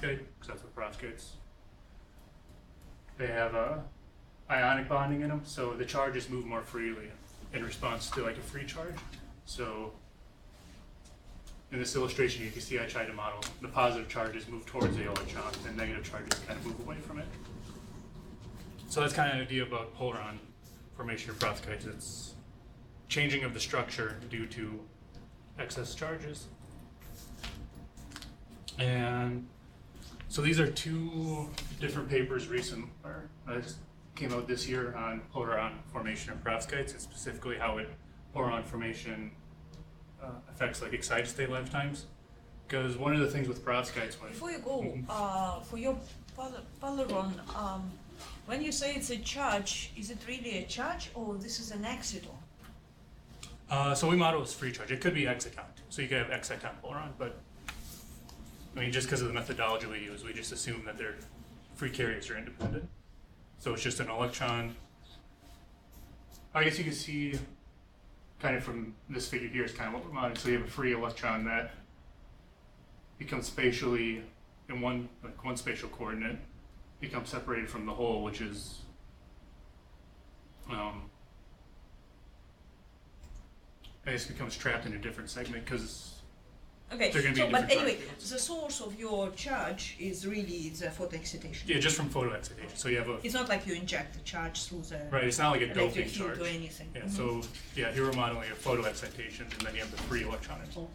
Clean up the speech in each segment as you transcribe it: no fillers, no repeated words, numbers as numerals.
perovskite, because that's what perovskites. They have ionic bonding in them, so the charges move more freely in response to like a free charge. So in this illustration, you can see I tried to model the positive charges move towards the electron, and negative charges kind of move away from it. So that's kind of the idea about polaron formation of perovskites. It's changing of the structure due to excess charges. And so these are two different papers came out this year on polaron formation of perovskites, and specifically how polaron formation affects like excited state lifetimes. Because one of the things with perovskites, before you go, for your polaron, when you say it's a charge, is it really a charge or this is an exciton? So we model as free charge. It could be exciton, so you could have exciton polaron, but I mean, just because of the methodology we use, we just assume that their free carriers are independent. So it's just an electron. I guess you can see kind of from this figure here is kind of what we're modeling. So you have a free electron that becomes spatially in one spatial coordinate, becomes separated from the whole, which is I guess becomes trapped in a different segment because okay. They're going to be But anyway, fields. the source of your charge is really the photoexcitation. Yeah, just from photoexcitation. So you have a It's not like you inject the charge through the right. It's not like a electric doping field charge. or anything. Yeah. So yeah, here we're modeling a photoexcitation, and then you have the free electron impulse.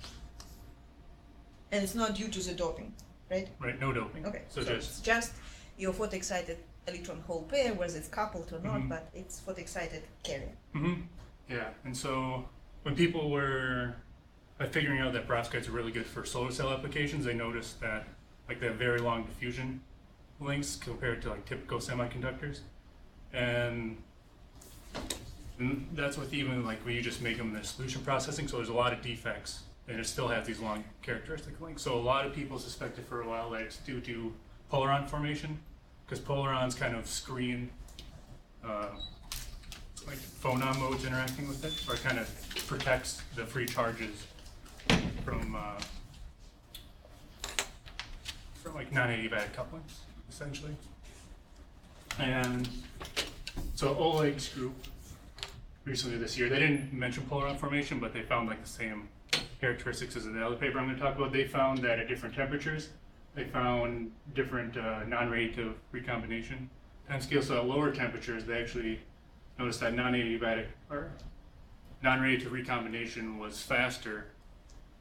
And it's not due to the doping, right? Right. No doping. Okay. So it's just your photoexcited electron hole pair, whether it's coupled or not, but it's photoexcited carrier. Yeah. And so when people were by figuring out that perovskites are really good for solar cell applications, they noticed that like they have very long diffusion lengths compared to like typical semiconductors, and that's with even like when you just make them in the solution processing. So there's a lot of defects, and it still has these long characteristic lengths. So a lot of people suspected for a while that it's due to polaron formation, because polarons kind of screen like phonon modes interacting with it, or it kind of protects the free charges from like non-adiabatic couplings, essentially. And so Oleg's group recently this year, they didn't mention polaron formation, but they found like the same characteristics as the other paper I'm going to talk about. They found that at different temperatures, they found different non-radiative recombination time scales. So at lower temperatures, they actually noticed that non-adiabatic or non-radiative recombination was faster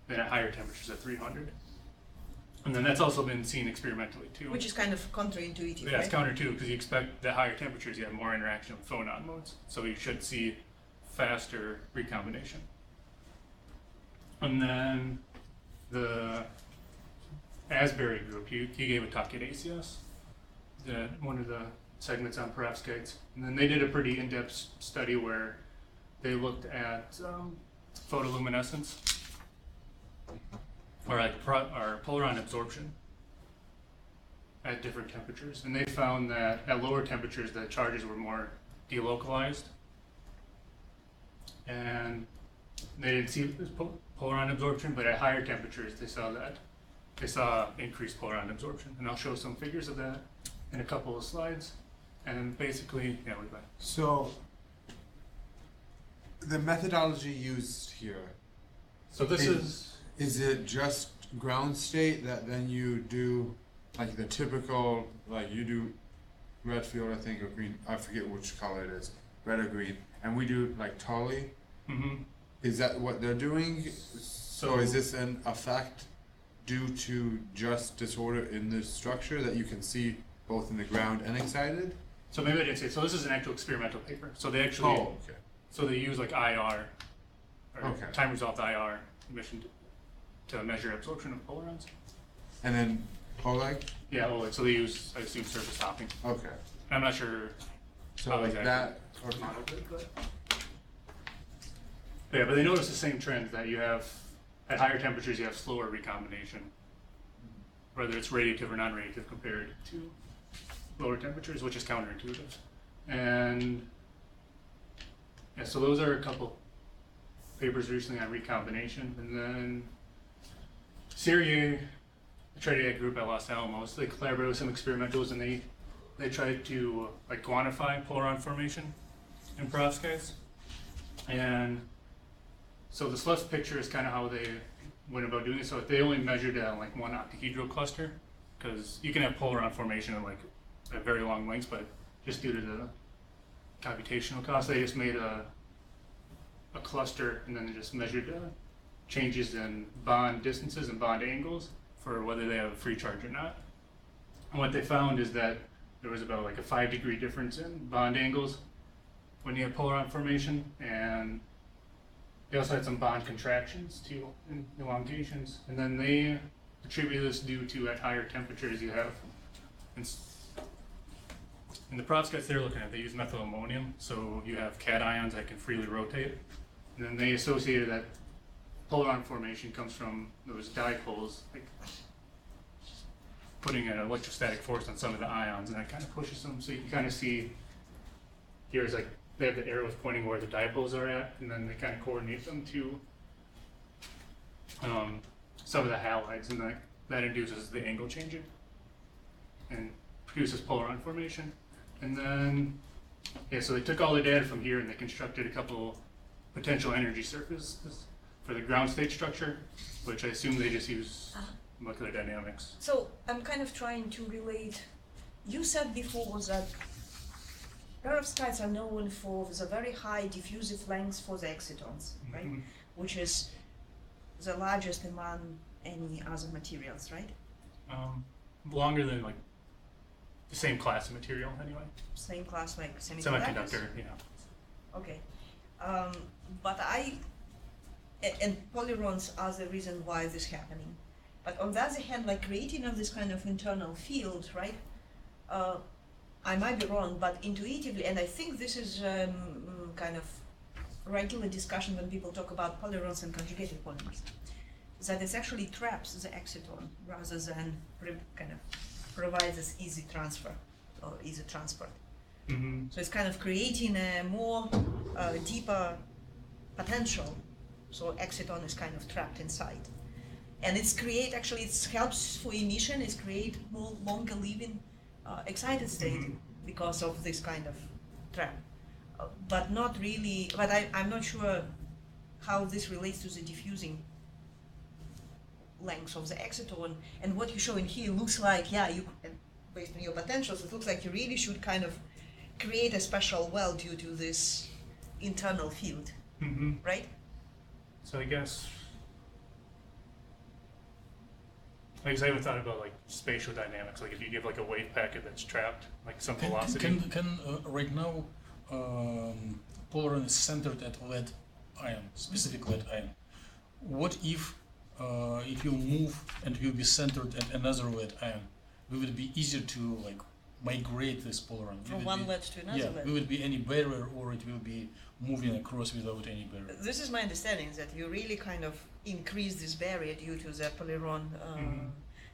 than at higher temperatures at 300. And then that's also been seen experimentally too. Which is kind of counterintuitive, yeah, right? it's counter too, because you expect that higher temperatures you have more interaction with phonon modes. So you should see faster recombination. And then the Asbury group, he gave a talk at ACS, one of the segments on perovskites. And then they did a pretty in-depth study where they looked at photoluminescence, or polaron absorption at different temperatures. And they found that at lower temperatures, the charges were more delocalized. And they didn't see polaron absorption, but at higher temperatures, they saw increased polaron absorption. And I'll show some figures of that in a couple of slides. And basically, yeah, we're back. So the methodology used here. So this is it just ground state that then you do like the typical, like you do red field, I think, or green, I forget which color it is, red or green, and we do like Tully. Is that what they're doing? So is this an effect due to just disorder in the structure that you can see both in the ground and excited? So maybe I didn't say, so this is an actual experimental paper. So they actually, so they use like IR, or time resolved IR emission to measure absorption of polarons. And then Oleg? Yeah, Oleg. So they use, I assume, surface hopping. Okay. I'm not sure so how like exactly that, or modeled it, but yeah, but they notice the same trends that you have at higher temperatures. You have slower recombination, whether it's radiative or non-radiative compared to lower temperatures, which is counterintuitive. And yeah, so those are a couple papers recently on recombination. And then Serrier tried to get a group at Los Alamos. They collaborated with some experimentals, and they tried to like quantify polaron formation in perovskites. And so this left picture is kind of how they went about doing it. So they only measured like one octahedral cluster, because you can have polaron formation at very long lengths, but just due to the computational cost, they just made a cluster, and then they just measured changes in bond distances and bond angles for whether they have a free charge or not. And what they found is that there was about like a 5-degree difference in bond angles when you have polaron formation, and they also had some bond contractions too, and elongations. And then they attributed this due to at higher temperatures you have. In the perovskites they're looking at, they use methyl ammonium, so you have cations that can freely rotate. And then they associated that polaron formation comes from those dipoles, like putting an electrostatic force on some of the ions, and that kind of pushes them. So you can kind of see here's like they have the arrows pointing where the dipoles are at, and then they kind of coordinate them to some of the halides, and that induces the angle changing and produces polaron formation. And then, yeah, so they took all the data from here and they constructed a couple potential energy surfaces for the ground state structure, which I assume they just use molecular dynamics. So I'm kind of trying to relate. You said before that perovskites are known for the very high diffusive lengths for the excitons, right? Mm-hmm. Which is the largest among any other materials, right? Longer than like the same class of material, anyway. Same class like semiconductors? Semiconductor, yeah. Okay. But and polarons are the reason why this is happening. But on the other hand, like creating of this kind of internal field, right? I might be wrong, but intuitively, and I think this is kind of regular discussion when people talk about polarons and conjugated polymers, that it actually traps the exciton rather than kind of provides this easy transfer or easy transport. Mm-hmm. So it's kind of creating a more deeper potential. So exciton is kind of trapped inside, and it helps for emission. It's create more longer living excited state because of this kind of trap, but not really. But I'm not sure how this relates to the diffusing length of the exciton. And what you show in here looks like, yeah, you based on your potentials, it looks like you really should kind of create a special well due to this internal field, right? So I guess, I haven't thought about like spatial dynamics. Like if you give like a wave packet that's trapped, like some velocity. Can right now polaron is centered at lead ion, specific lead ion. What if it will move and will be centered at another lead ion? Will it be easier to like migrate this polaron? From one lead to another lead? Will it be any barrier, or it will be moving across without any barrier? This is my understanding, that you really kind of increase this barrier due to the polyron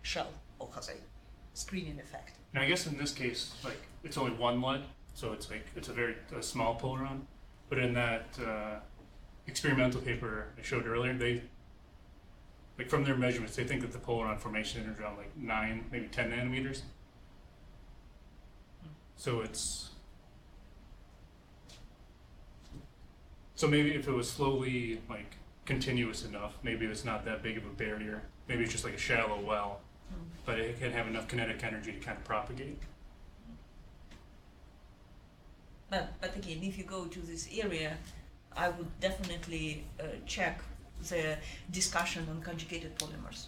shell, or how say, screening effect. Now I guess in this case, like it's only one lead, so it's like it's a small polaron. But in that experimental paper I showed earlier, they like from their measurements, they think that the polaron formation is around like 9, maybe 10 nanometers. So maybe if it was slowly like continuous enough, maybe it's not that big of a barrier. Maybe it's just like a shallow well, but it can have enough kinetic energy to kind of propagate. But again, if you go to this area, I would definitely check the discussion on conjugated polymers,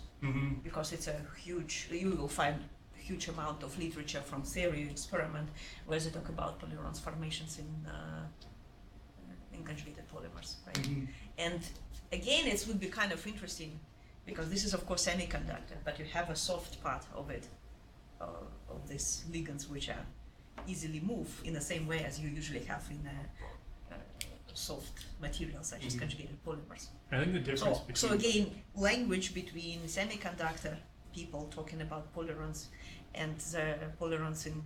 because it's a huge, you will find a huge amount of literature from theory experiment where they talk about polarons formations in conjugated polymers, right? And again, it would be kind of interesting, because this is of course semiconductor, but you have a soft part of it, of these ligands which are easily move in the same way as you usually have in soft materials such as conjugated polymers. I think the difference between... So again, language between semiconductor people talking about polarons and the polarons in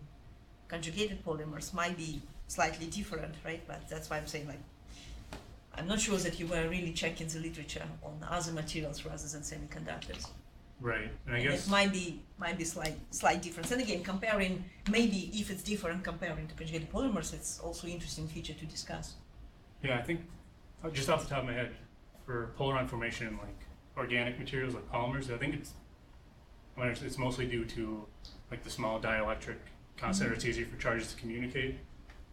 conjugated polymers might be slightly different, right? But that's why I'm saying, like, I'm not sure that you were really checking the literature on other materials rather than semiconductors. Right, and I And guess it might be slight difference. And again, comparing, maybe if it's different comparing to conjugated polymers, it's also interesting feature to discuss. yeah, I think just off the top of my head, for polaron formation in like organic materials like polymers, I think it's mostly due to like the small dielectric constant, or it's easier for charges to communicate.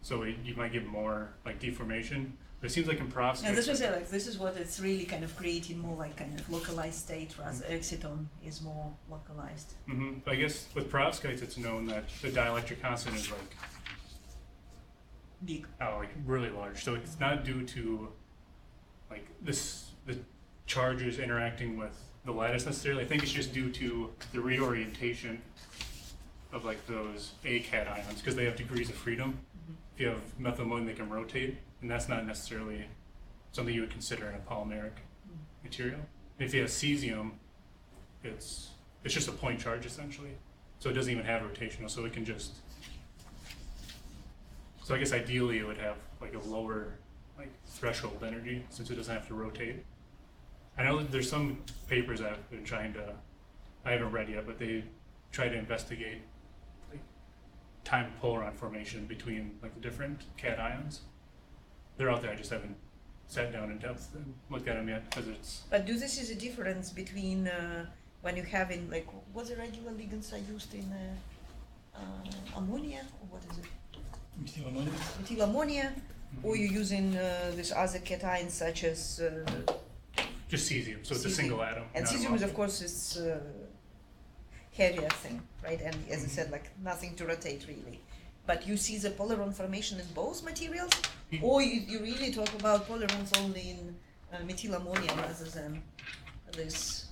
So you might get more like deformation. But it seems like in perovskites. Now this was it, like this is what it's really kind of creating more like kind of localized state, whereas exciton is more localized. But I guess with perovskites, it's known that the dielectric constant is like Big. like really large. So it's not due to like the charges interacting with the lattice necessarily. I think it's just due to the reorientation of like those A cation ions, because they have degrees of freedom. If you have methylamine, they can rotate, and that's not necessarily something you would consider in a polymeric material. If you have cesium, it's just a point charge essentially, so it doesn't even have rotational, so it can just. So I guess ideally it would have like a lower like threshold energy since it doesn't have to rotate. I know that there's some papers I've been I haven't read yet, but they try to investigate like time polaron formation between like the different cations. They're out there, I just haven't sat down in depth and looked at them yet because it's. But do this is a difference between when you have in like what's the regular ligands are used in ammonia, or what is it? Methyl ammonia. Methyl ammonia, or you're using this other cations such as Just cesium, so it's a cesium. single atom. And not a cesium is of multiple. course it's heavier thing, right? And as I said, like nothing to rotate really. But you see the polaron formation in both materials, or you really talk about polarons only in methyl ammonia rather than this.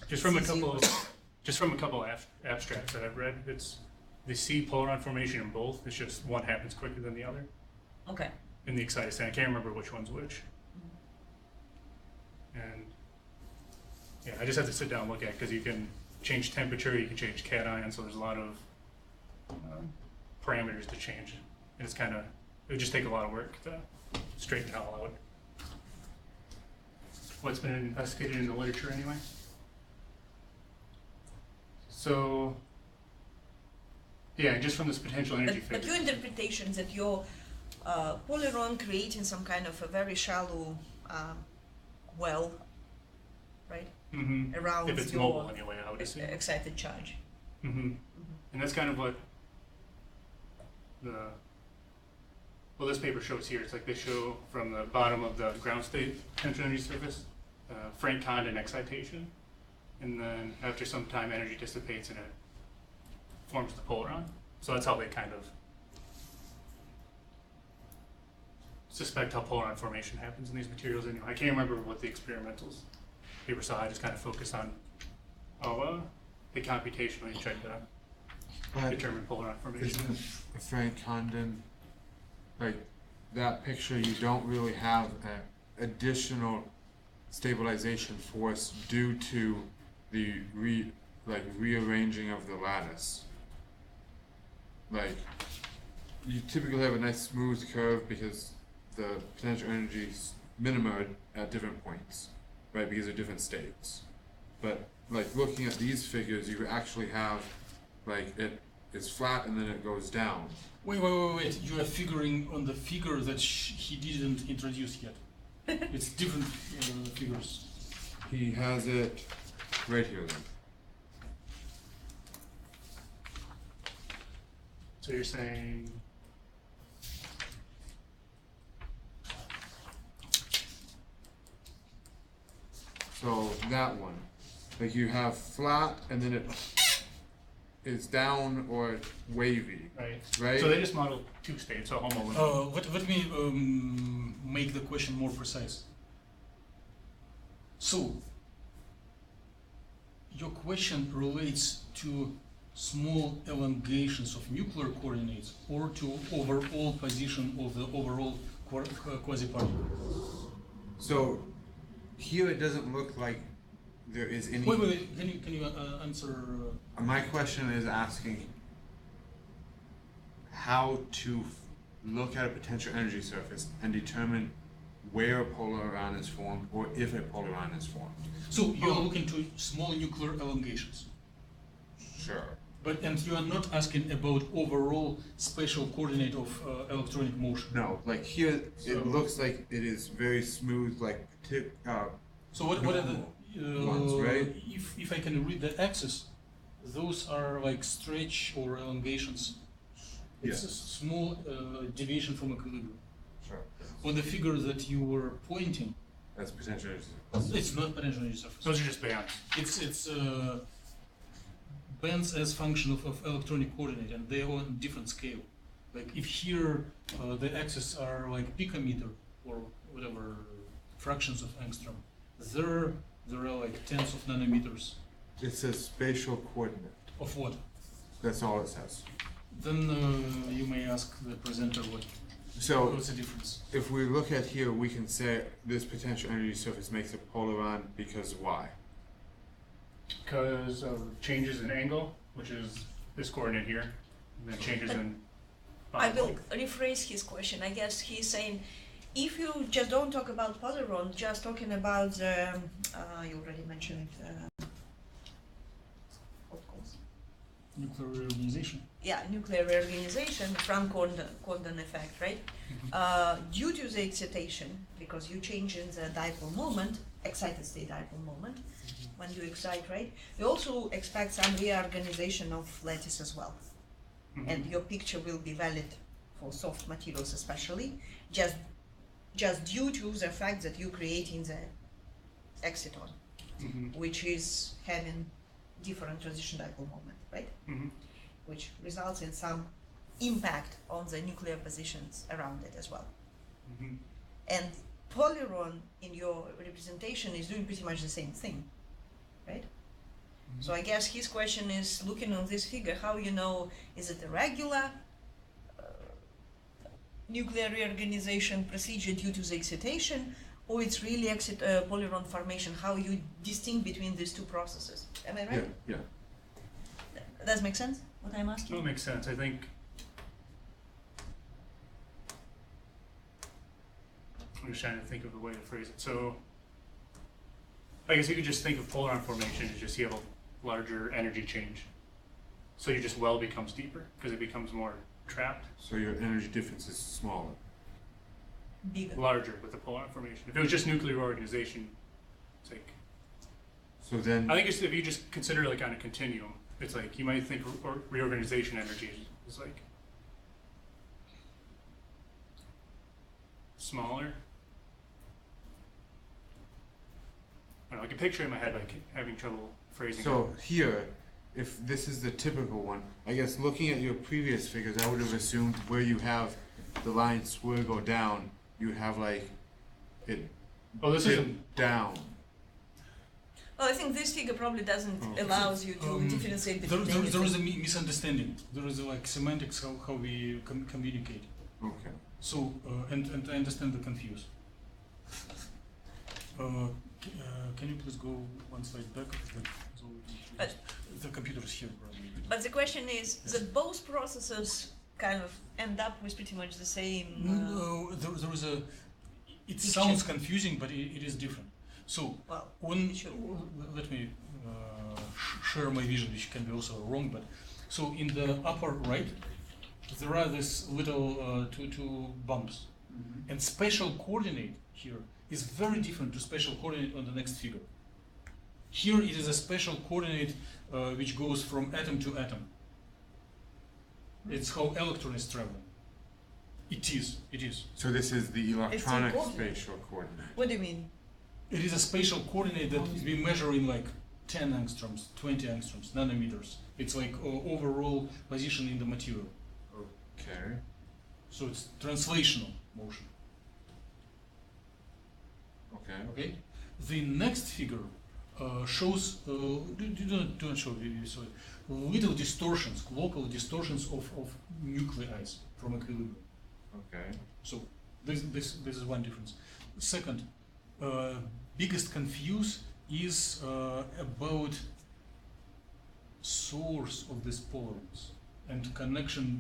Just from a cesium. couple abstracts that I've read, they see polaron formation in both. It's just one happens quicker than the other Okay. in the excited state. I can't remember which one's which. And yeah, I just have to sit down and look at it because you can change temperature, you can change cation, so there's a lot of parameters to change. And it would just take a lot of work to straighten it all out. What's been investigated in the literature anyway. So, yeah, just from this potential energy But figure. your interpretation that your polaron creating some kind of a very shallow well, right, around If it's your mobile anyway, I would assume. excited charge. And that's kind of what this paper shows here. It's like they show from the bottom of the ground state potential energy surface, Frank Condon excitation, and then after some time energy dissipates and it forms the polaron. So that's how they kind of suspect how polaron formation happens in these materials anyway. I can't remember what the experimentals paper saw. I just kind of focused on they computationally tried to determine polaron formation. Isn't Frank Condon, like that picture, you don't really have an additional stabilization force due to the rearranging of the lattice. Like you typically have a nice smooth curve because the potential energy minima at different points, right? Because of different states. But like looking at these figures, you actually have like it's flat and then it goes down. Wait. You are figuring on the figure that he didn't introduce yet. It's different figures. He has it right here then. So you're saying So that one, like you have flat and then it is down or wavy, right? right? So they just modeled two states, so homo. Let me make the question more precise. So, your question relates to small elongations of nuclear coordinates or to overall position of the overall quasi-particle? So here it doesn't look like there is any. Wait. Can you answer? My question is asking how to look at a potential energy surface and determine where a polaron is formed or if a polaron is formed. So you're looking to small nuclear elongations, Sure. and you are not asking about overall spatial coordinate of electronic motion. No, like here, So- it looks like it is very smooth, like So what are the ones, right? if I can read the axis, those are like stretch or elongations. It's a small deviation from equilibrium. Sure. On the figure that you were pointing, That's potential. it's not potential energy surface. Those are just bands. It's bands as function of electronic coordinate, and they are on different scale. Like if here the axes are like picometer or whatever fractions of angstrom, there are like tens of nanometers. It says spatial coordinate. Of what? That's all it says. Then you may ask the presenter So what's the difference. if we look at here, we can say this potential energy surface makes a polaron because why? Because of changes in angle, which is this coordinate here, and then changes in I will rephrase his question. I guess he's saying, if you just don't talk about polaron, just talking about the, you already mentioned it, what calls? Nuclear reorganization. Yeah, nuclear reorganization from Condon effect, right? Due to the excitation, because you change in the dipole moment, excited state dipole moment, when you excite, right? You also expect some reorganization of lattice as well. And your picture will be valid for soft materials especially, just due to the fact that you creating the exciton, which is having different transition dipole moment, right? Which results in some impact on the nuclear positions around it as well. And polyron in your representation is doing pretty much the same thing, right? So I guess his question is, looking on this figure, how you know, is it a regular nuclear reorganization procedure due to the excitation, or it's really polyron formation? How you distinguish between these two processes? Am I right? Yeah. Does make sense, what I'm asking? That makes sense. I think I'm just trying to think of the way to phrase it. So I guess you could just think of polaron formation as just you have a larger energy change. So your just well becomes deeper because it becomes more trapped. So your energy difference is smaller. Bigger. Larger with the polaron formation. If it was just nuclear organization, it's like So then, I think it's, if you just consider like on a continuum, it's like you might think reorganization energy is like smaller. I don't know, I can picture it in my head, like having trouble phrasing so here, if this is the typical one, I guess looking at your previous figures, I would have assumed where you have the line swirl down, you have like it it. Oh, this dip isn't. down. Well, I think this figure probably doesn't allows you to differentiate between There is a anything. misunderstanding. There is like semantics how we communicate. Okay. So and I understand the confuse. Can you please go one slide back? So the computer is here probably. But the question is that both processes kind of end up with pretty much the same. No, there is a. It Picture. sounds confusing, but it is different. So Well, when sure. let me share my vision, which can be also wrong, but so in the upper right, there are these little two bumps, and spatial coordinate here is very different to spatial coordinate on the next figure. Here it is a spatial coordinate which goes from atom to atom. It's how electron is traveling. It is. So this is the electronic coordinate. spatial coordinate. What do you mean? It is a spatial coordinate that we measure in like 10 angstroms, 20 angstroms, nanometers. It's like overall position in the material. Okay. So it's translational motion. Okay. Okay. The next figure shows do not show you saw it. Little distortions, local distortions of nuclei from equilibrium. Okay. So this is one difference. Second, biggest confuse is about source of these polarons and connection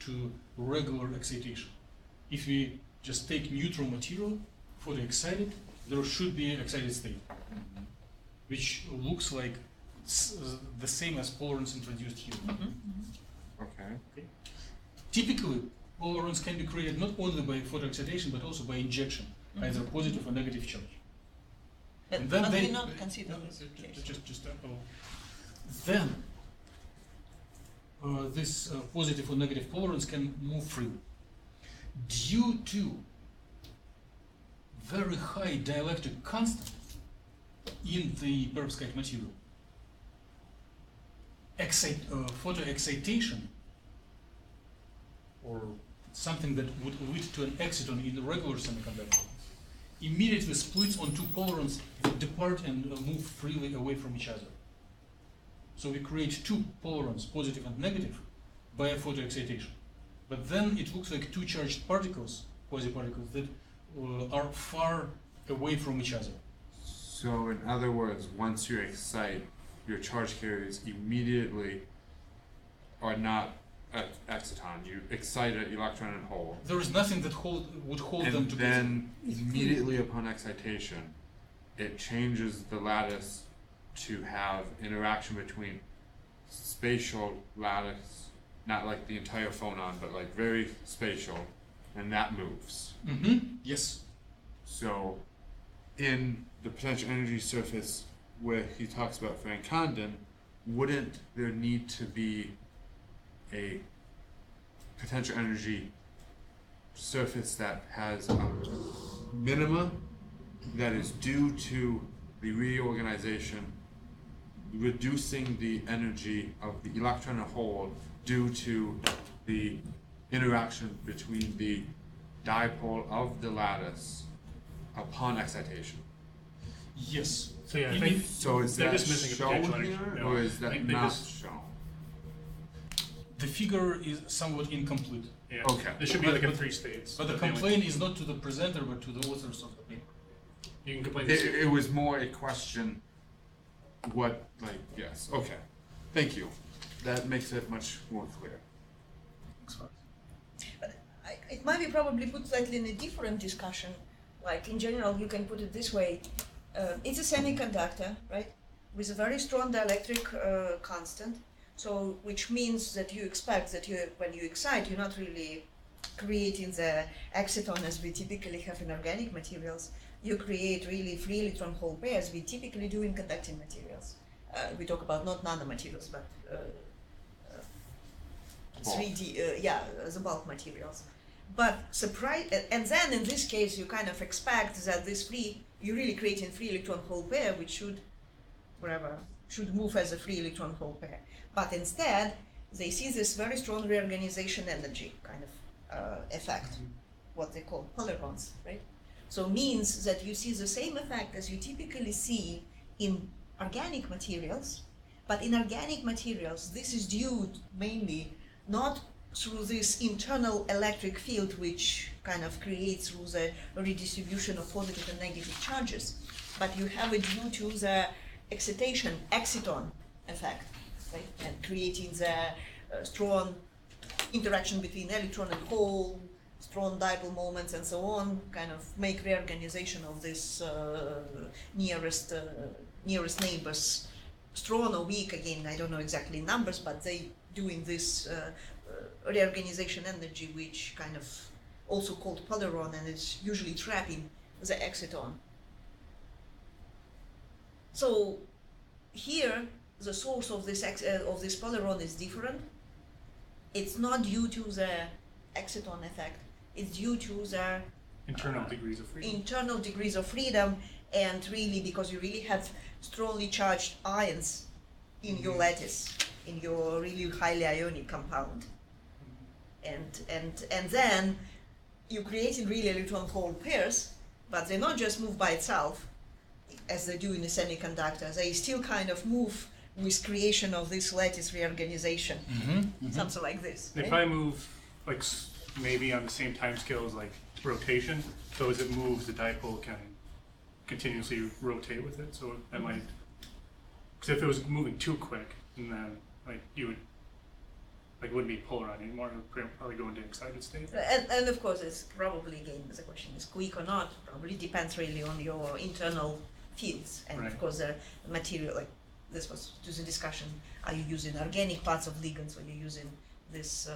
to regular excitation. If we just take neutral material photoexcited, there should be excited state, which looks like the same as polarons introduced here. Okay. Typically, polarons can be created not only by photoexcitation but also by injection, either positive or negative charge. But, And then but they we not consider this case. Then this positive or negative polarons can move freely. Due to very high dielectric constant in the perovskite material, photoexcitation, or something that would lead to an exciton in the regular semiconductor, immediately splits on two polarons that depart and move freely away from each other. So we create two polarons, positive and negative, by a photoexcitation. But then it looks like two charged particles, quasi-particles, that are far away from each other. So in other words, once you excite, your charge carriers immediately are not at exciton. You excite an electron and hole. There is nothing that would hold them And together. then immediately upon excitation, it changes the lattice to have interaction between spatial lattice, not like the entire phonon, but like very spatial, and that moves. Yes. So in the potential energy surface where he talks about Van Condon, wouldn't there need to be a potential energy surface that has a minima that is due to the reorganization, reducing the energy of the electron and hole due to the interaction between the dipole of the lattice upon excitation? Yes. So yeah, I You think mean- So is they're that just missing a shown potential energy. here, No, or is I that think they not just- shown? The figure is somewhat incomplete. Yeah. Okay. There should be But- like a but- 3 states. But the they only- complaint is not to the presenter but to the authors of the paper. You can complain. It was more a question, what, like, yes, okay. Thank you. That makes it much more clear. But it might be probably put slightly in a different discussion. Like in general, you can put it this way: it's a semiconductor, right, with a very strong dielectric constant. So, which means that you expect that when you excite, you're not really creating the exciton as we typically have in organic materials. You create really free electron hole pairs we typically do in conducting materials. We talk about not nanomaterials, but 3D, the bulk materials. But and then in this case, you kind of expect that you're really creating free electron hole pair, which should move as a free electron hole pair. But instead, they see this very strong reorganization energy kind of effect, what they call polarons, right? So means that you see the same effect as you typically see in organic materials, but in organic materials, this is due mainly not through this internal electric field which kind of creates through the redistribution of positive and negative charges, but you have it due to the exciton effect, right? And creating the strong interaction between electron and hole, strong dipole moments and so on, kind of make reorganization of this nearest neighbors strong or weak. Again, I don't know exactly numbers, but they doing this reorganization energy, which kind of also called polaron, and it's usually trapping the exciton. So here, the source of this polaron is different. It's not due to the exciton effect. It's due to the internal degrees of freedom. internal degrees of freedom, and really because you really have strongly charged ions in your lattice, in your really highly ionic compound. And then you created really electron hole pairs, but they not just move by itself as they do in a semiconductor. They still kind of move with creation of this lattice reorganization, something like this. They right? probably move like maybe on the same time scale as like rotation. So as it moves, the dipole can continuously rotate with it. So that might, because if it was moving too quick, and then like you would like it wouldn't be polaron anymore. It would probably go into excited state. And of course, it's probably, again, the question is quick or not, probably depends really on your internal fields. And of Right. course, the material, like this was just a discussion, are you using organic parts of ligands, or you're using this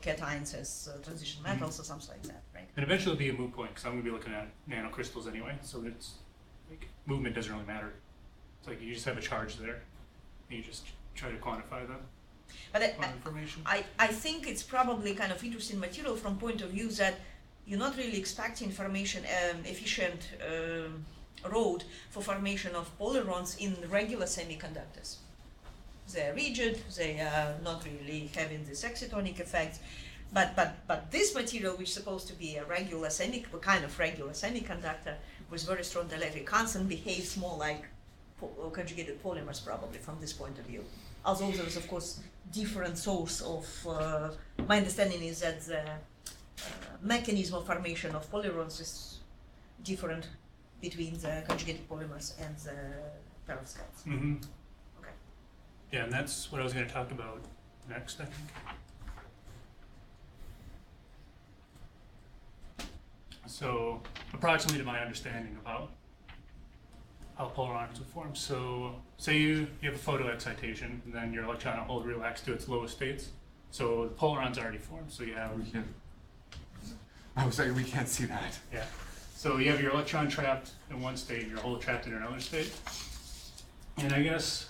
cations as transition metals or something like that, right? And eventually it'll be a moot point because I'm going to be looking at nanocrystals anyway, so it's like movement doesn't really matter. It's like you just have a charge there, and you just try to quantify the But information. I think it's probably kind of interesting material from point of view that you're not really expecting formation efficient road for formation of polarons in regular semiconductors. They're rigid, they are not really having this excitonic effect, but this material, which is supposed to be a regular kind of regular semiconductor with very strong dielectric constant, behaves more like conjugated polymers probably from this point of view. Although there is of course different source of, my understanding is that the mechanism of formation of polarons is different between the conjugated polymers and the perovskites. Mm-hmm. Okay. Yeah, and that's what I was going to talk about next, I think. So, approximately to my understanding about how polarons would form. So, say you have a photo excitation, and then your electron will relax to its lowest states. So the polarons already formed. So you have I was like, we can't see that. yeah. So you have your electron trapped in one state, and your hole trapped in another state. And I guess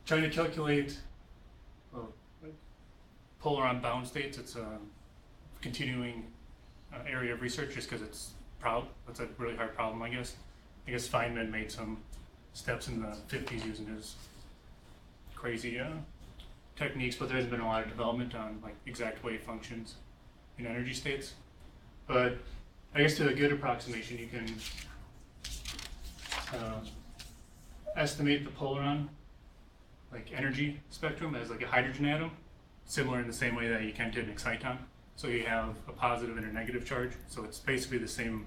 trying to calculate like polaron bound states, it's a continuing area of research just because it's a really hard problem, I guess. I guess Feynman made some steps in the 50s using his crazy techniques, but there hasn't been a lot of development on like exact wave functions in energy states. But I guess to a good approximation, you can estimate the polaron like energy spectrum as like a hydrogen atom, similar in the same way that you can to an exciton. So you have a positive and a negative charge. So it's basically the same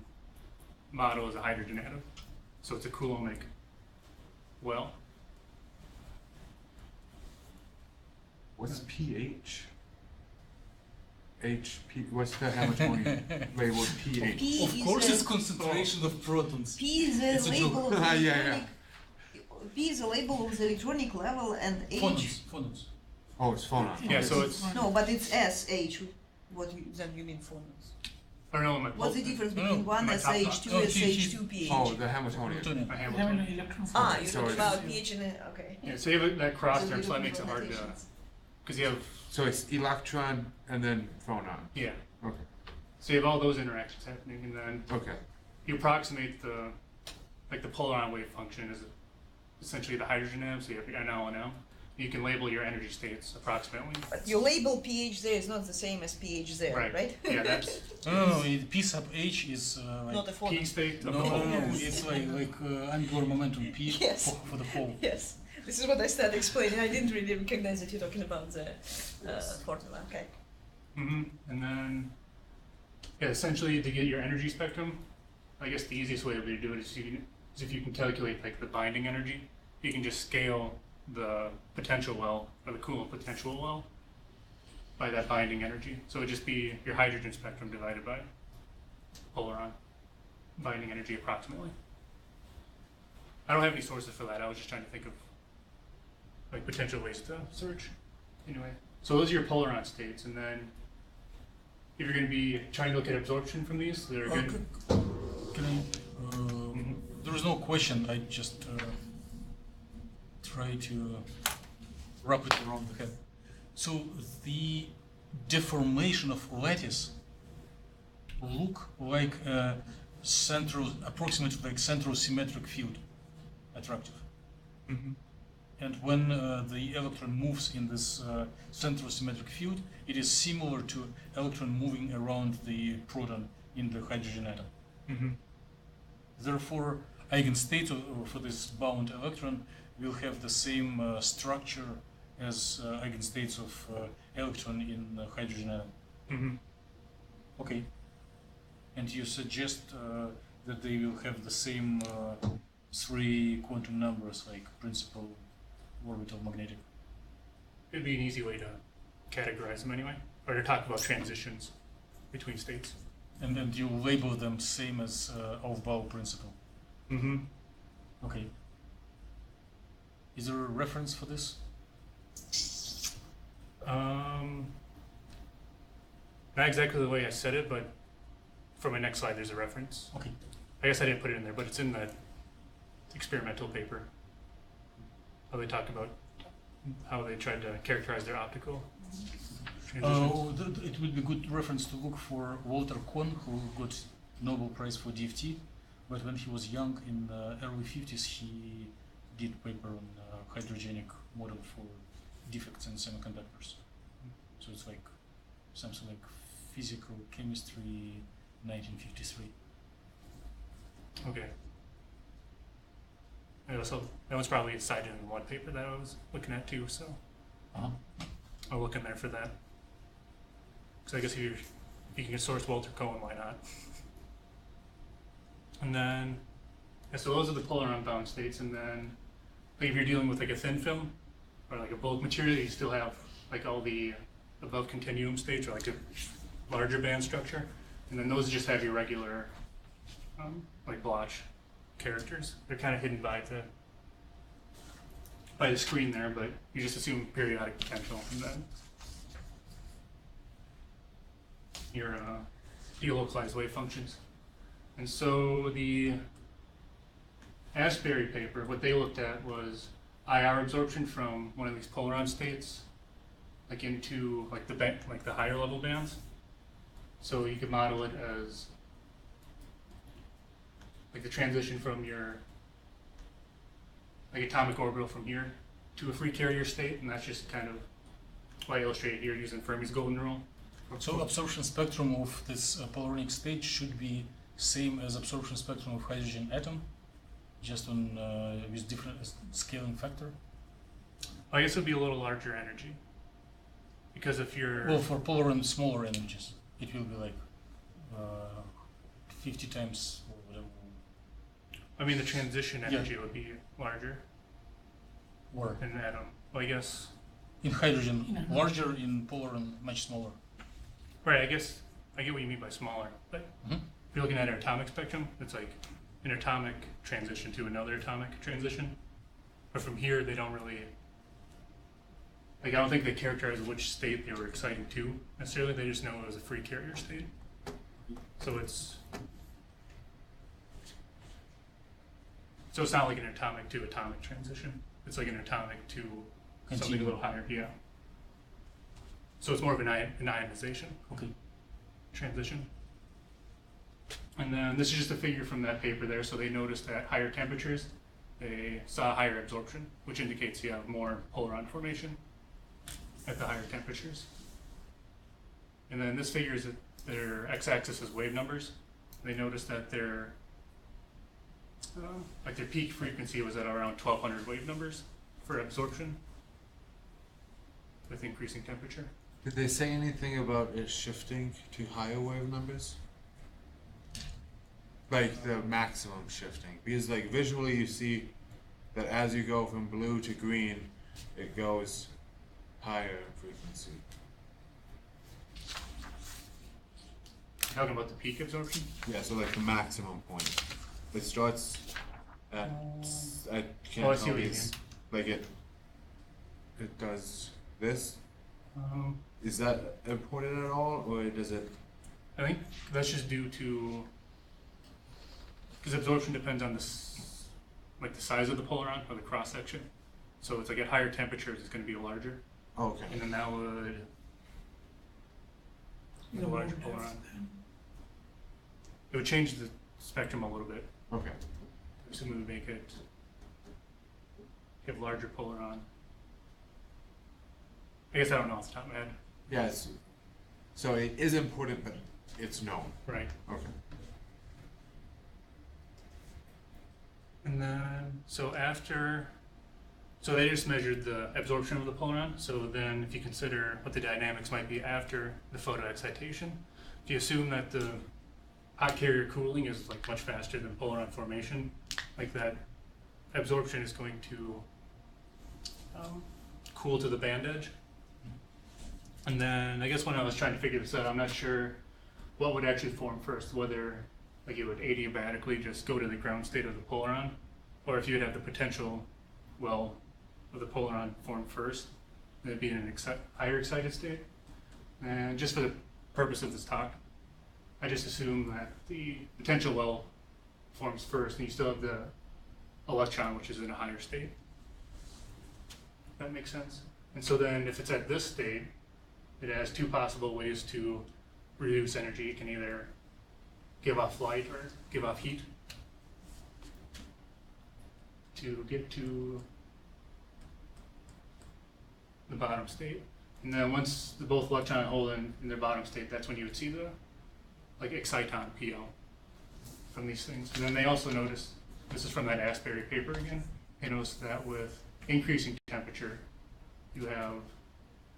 model as a hydrogen atom. So it's a Coulombic well. What's pH? What's the Hamiltonian labeled pH? P Of is course, a- it's concentration of protons. P is It's a a label of the Yeah, yeah. electronic. P is a label of the electronic level, and H. Phonons. Oh, it's phonon. Yeah, so it's No, but it's SH. What you mean phonons? I don't know what my What's the difference No, between no, one my top SH, two no, SH, two PH? Oh, the Hamiltonian. Phonons. my Having Hamiltonian. an electron Ah, phone. you're So talking it's- about pH and okay. Yeah, so you have that cross So term, so that different makes it hard to connotations. because you have So it's electron and then phonon. yeah. Okay. So you have all those interactions happening, and then Okay. you approximate the polaron wave function as essentially the hydrogen atom. So you have your NL and M. You can label your energy states approximately. But your label pH there is not the same as pH there, right? Yeah, that's No, P sub H is like Not a P phonon. state no, of no, the no, whole. no, it's like angular momentum P Yes. for the whole. Yes, this is what I started explaining. I didn't really recognize that you're talking about the formula. Okay. Mm-hmm. And then, yeah, essentially to get your energy spectrum, I guess the easiest way to do it is if you can calculate like the binding energy, you can just scale the potential well or the Coulomb potential well by that binding energy. So it would just be your hydrogen spectrum divided by polaron binding energy approximately. I don't have any sources for that. I was just trying to think of like potential ways to search. Anyway, so those are your polaron states, and then if you're going to be trying to look at absorption from these, they're good. Can I? There is no question. I just try to wrap it around the head. So the deformation of lattice look like a approximately like central symmetric field attractive. Mm-hmm. And when the electron moves in this central symmetric field, it is similar to electron moving around the proton in the hydrogen atom. Mm-hmm. Therefore, eigenstate for this bound electron will have the same structure as eigenstates of electron in the hydrogen atom. Mm-hmm. Okay. And you suggest that they will have the same three quantum numbers, like principal, orbital, magnetic. it'd be an easy way to categorize them anyway, or to talk about transitions between states. And you label them same as Aufbau principle. Mm-hmm. Okay. Is there a reference for this? Not exactly the way I said it, but for my next slide, there's a reference. Okay. I guess I didn't put it in there, but it's in that experimental paper. How they talk about how they tried to characterize their optical transitions. It would be good reference to look for Walter Kohn, who got Nobel Prize for DFT, but when he was young in the early 50s, he did paper on hydrogenic model for defects in semiconductors. So it's like something like physical chemistry 1953. Okay. And also, that was probably cited in one paper that I was looking at too, so Uh-huh. I'll look in there for that. Because I guess if you can source Walter Cohen, why not? And then, yeah, so those are the polaron bound states, and then like if you're dealing with like a thin film or like a bulk material, you still have like all the above continuum states or like a larger band structure, and then those just have your regular like blotch characters. They're kind of hidden by the screen there, but you just assume periodic potential, and then your delocalized wave functions. And so the Asbury paper, what they looked at was IR absorption from one of these polaron states, like into like the higher level bands. So you could model it as like the transition from your like atomic orbital from here to a free carrier state, and that's just kind of what I illustrated here using Fermi's golden rule. So absorption spectrum of this polaronic state should be same as absorption spectrum of hydrogen atom, just on with different scaling factor. I guess it would be a little larger energy, because if you're Well, for polaron smaller energies, it will be like 50 times or whatever. I mean, the transition energy would be larger Or in an atom. Well, I guess, in hydrogen, larger, in polaron, much smaller. right, I guess, I get what you mean by smaller. But Mhm. if you're looking at an atomic spectrum, it's like an atomic transition to another atomic transition. But from here, they don't really, like, I don't think they characterize which state they were exciting to necessarily. They just know it was a free carrier state. So it's not like an atomic to atomic transition. It's like an atomic to something a Continuum. little higher, yeah. So it's more of an ionization Okay. transition. And then this is just a figure from that paper there. So they noticed at higher temperatures, they saw higher absorption, which indicates you have more polaron formation at the higher temperatures. And then this figure is that their x-axis is wave numbers. They noticed that their like their peak frequency was at around 1200 wave numbers for absorption with increasing temperature. Did they say anything about it shifting to higher wave numbers? Like the maximum shifting? Because like visually you see that as you go from blue to green, it goes higher in frequency. Talking about the peak absorption? Yeah, so like the maximum point. It starts at, I can't Oh, I see tell what you these, like it does this. Um, Is that important at all, or does it? I think that's just due to, because absorption depends on like the size of the polaron or the cross section. So it's like at higher temperatures, it's going to be larger, Okay. and then that would the larger polaron. It would change the spectrum a little bit. Okay. So we would make it have larger polaron. I guess I don't know off the top of my head. Yes. So it is important, but it's known. Right. Okay. And then, so they just measured the absorption of the polaron. So then if you consider what the dynamics might be after the photoexcitation, if you assume that the hot carrier cooling is like much faster than polaron formation, like that absorption is going to cool to the band edge, And then I guess when I was trying to figure this out, I'm not sure what would actually form first, whether like it would adiabatically just go to the ground state of the polaron, or if you would have the potential well of the polaron form first, then it'd be in an higher excited state. And just for the purpose of this talk, I just assume that the potential well forms first, and you still have the electron, which is in a higher state. That makes sense? And so then if it's at this state, it has two possible ways to reduce energy. It can either give off light or give off heat to get to the bottom state. And then once the both electron and hole in their bottom state, that's when you would see the like exciton PL from these things. And then they also noticed, this is from that Asbury paper again, they noticed that with increasing temperature, you have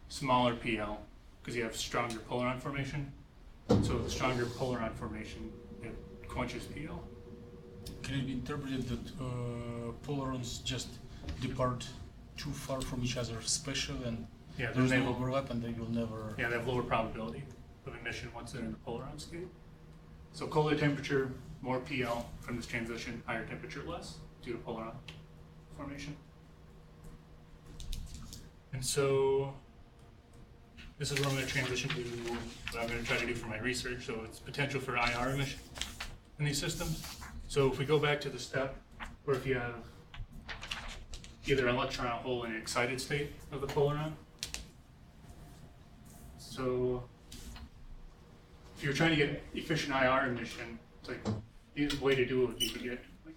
smaller PL because you have stronger polaron formation. So the stronger polaron formation, it quenches PL. Can it be interpreted that polarons just depart too far from each other spatial and Yeah, then there's they no will, overlap and they will never... yeah, they have lower probability of emission once they're in the polaron state. So colder temperature, more PL from this transition, higher temperature, less due to polaron formation. And so this is where I'm going to transition to what I'm going to try to do for my research. So it's potential for IR emission in these systems. So if we go back to the step where if you have either an electron or hole in an excited state of the polaron. So if you're trying to get efficient IR emission, it's like the way to do it would be to get like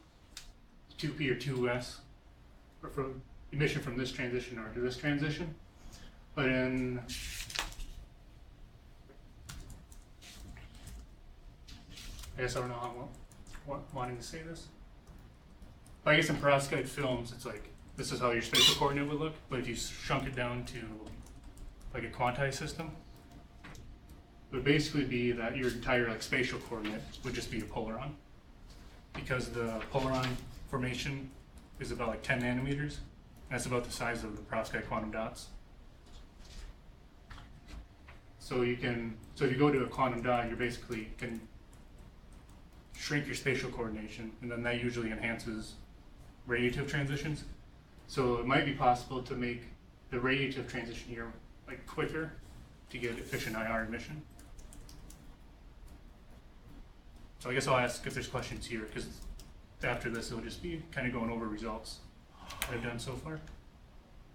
2P or 2S or from emission from this transition or to this transition. But in I guess I don't know how I'm wanting to say this. But I guess in perovskite films, it's like this is how your spatial coordinate would look. But if you shrunk it down to like a quantized system, it would basically be that your entire like spatial coordinate would just be a polaron, because the polaron formation is about like 10 nanometers. That's about the size of the perovskite quantum dots. So if you go to a quantum dot, you basically can shrink your spatial coordination, and then that usually enhances radiative transitions. So it might be possible to make the radiative transition here like quicker to get efficient IR emission. So I guess I'll ask if there's questions here, because after this it'll just be kind of going over results that I've done so far.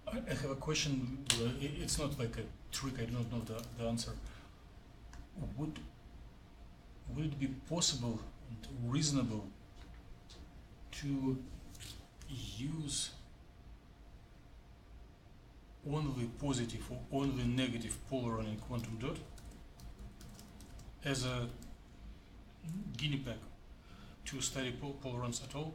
I have a question. It's not like a trick. I don't know the answer. Would it be possible and reasonable to use only positive or only negative polaron in quantum dot as a guinea pig to study polarons at all?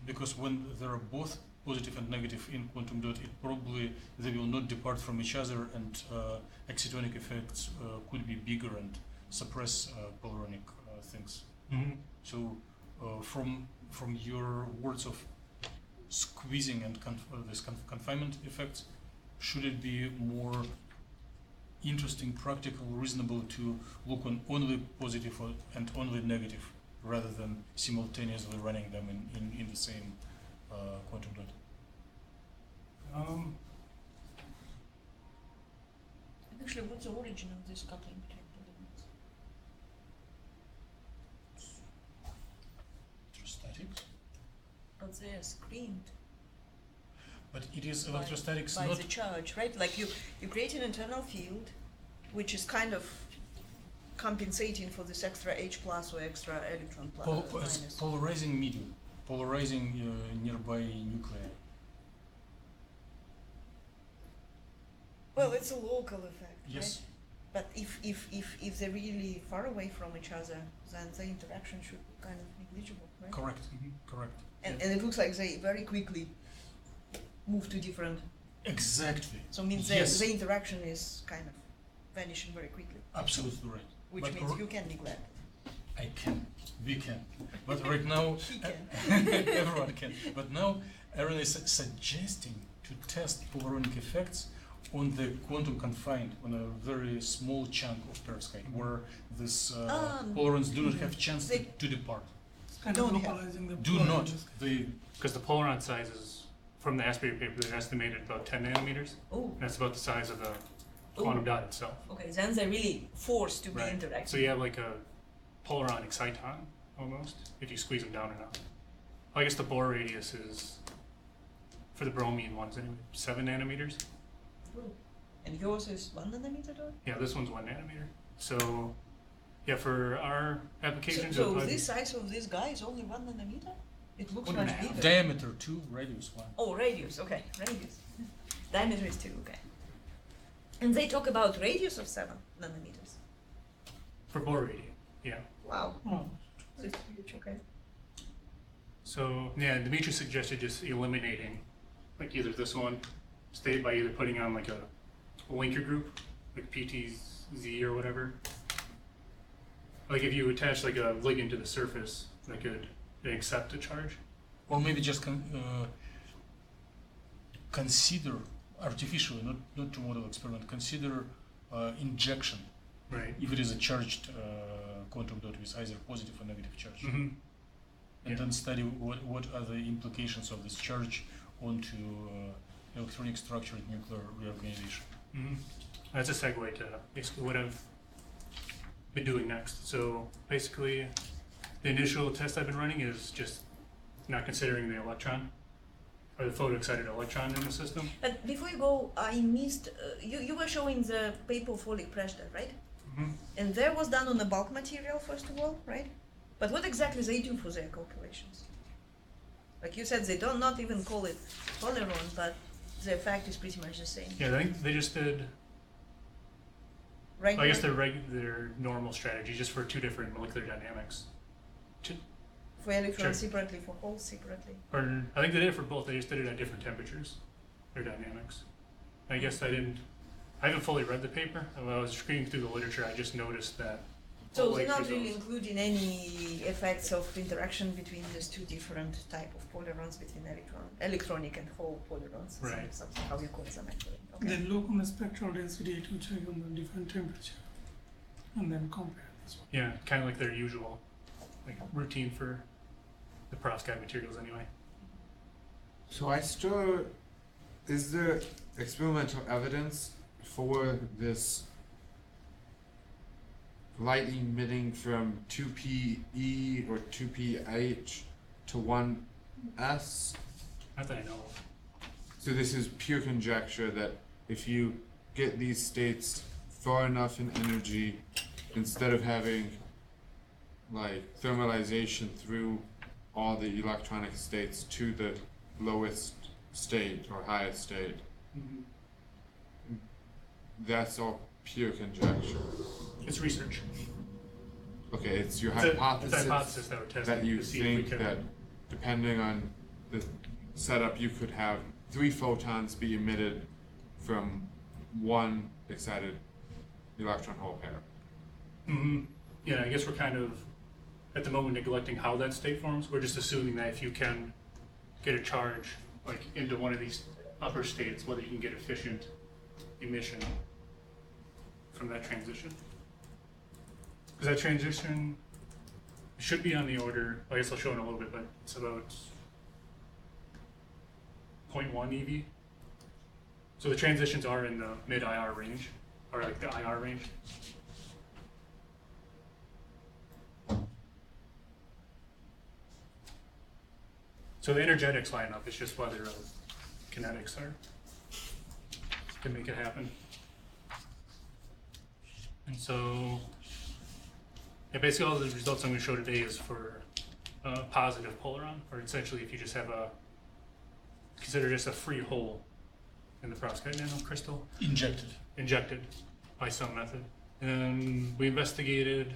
Because when there are both positive and negative in quantum dot, it probably they will not depart from each other, and excitonic effects could be bigger and suppress polaronic things. Mm-hmm. So from your words of squeezing and confinement effects, should it be more interesting, practical, reasonable to look on only positive and only negative rather than simultaneously running them in the same quantum dot? Actually, what's the origin of this coupling between the elements? Electrostatics? But they're screened But it is by electrostatics, the not charge, right? Like you create an internal field, which is kind of compensating for this extra H plus or extra electron plus minus. polarizing medium, polarizing nearby nuclei. Well, it's a local effect, Yes. right? But if they're really far away from each other, then the interaction should be kind of negligible, right? Correct. Correct. And it looks like they very quickly move to different. Exactly. So it means Yes. the interaction is kind of vanishing very quickly, Absolutely right. which But means you can neglect. I can. We can. But right now, He can. everyone can. But now, Aaron is suggesting to test polaronic effects on the quantum confined, on a very small chunk of perovskite, where this polarons do not have chance to depart. It's kind Don't of have. localizing the Do polar not. in this case. They Because the polaron sizes from the aspirated paper, they're estimated about 10 nanometers. Oh, And that's about the size of the quantum dot itself. okay, then they're really forced to be Right. interacting. So you have like a polaron exciton almost, if you squeeze them down enough. I guess the Bohr radius is, for the bromine ones anyway, 7 nanometers. Oh. And yours is 1 nanometer though? Yeah, this one's 1 nanometer. So, yeah, for our applications, So it'll probably this size of this guy is only 1 nanometer? It looks 1.5. much bigger. diameter 2, radius 1. Oh, radius, okay, radius. Diameter is 2, okay. And they talk about radius of 7 nanometers. for Bohr radius. Yeah. Wow, Oh, that's huge, okay. So yeah, Dimitri suggested just eliminating like either this one state by either putting on like a linker group, like PTZ or whatever. Like if you attach like a ligand to the surface, that could accept a charge. Or maybe just consider artificially, not to model experiment, consider injection Right. if it is a charged quantum dot with either positive or negative charge. Mm-hmm. And Yeah. then study what are the implications of this charge onto electronic structure and nuclear reorganization. Mm-hmm. That's a segue to basically what I've been doing next. So basically, the initial test I've been running is just not considering the electron or the photoexcited electron in the system. But before you go, I missed, you were showing the paper folic pressure, right? Mm-hmm. And that was done on the bulk material, first of all, right? But what exactly they do for their calculations? Like you said, they don't not even call it polarons, but the effect is pretty much the same. Yeah, I think they just did. Right? I guess their normal strategy just for two different molecular dynamics. For electrons Sure. separately, for holes separately. Or I think they did it for both. They just did it at different temperatures. Their dynamics. I guess I haven't fully read the paper. When I was reading through the literature, I just noticed that. So like they're not results- really including any effects of interaction between these two different type of polarons between electronic and hole polarons. Right. Something how you call them actually. Okay. Then look on the spectral density to check on the different temperature, and then compare this one. Yeah, kind of like their usual, like routine for the perovskite materials anyway. So is there experimental evidence for this light emitting from 2PE or 2PH to 1S? Not that I know of. So this is pure conjecture that if you get these states far enough in energy, instead of having like thermalization through all the electronic states to the lowest state or highest state, that's all pure conjecture. It's research. Okay, it's your It's a hypothesis hypothesis that we're testing that you to see if we think can. that depending on the setup, you could have 3 photons be emitted from one excited electron hole pair. Mm-hmm. Yeah, I guess we're kind of at the moment neglecting how that state forms. We're just assuming that if you can get a charge like into one of these upper states, whether you can get efficient emission from that transition. Because that transition should be on the order, I guess I'll show in a little bit, but it's about 0.1 EV. So the transitions are in the mid IR range, or like the IR range. So the energetics line up, it's just whether kinetics can make it happen. And so, yeah, basically all the results I'm going to show today is for a positive polaron, or essentially if you just have consider just a free hole in the perovskite nanocrystal, injected by some method. And then we investigated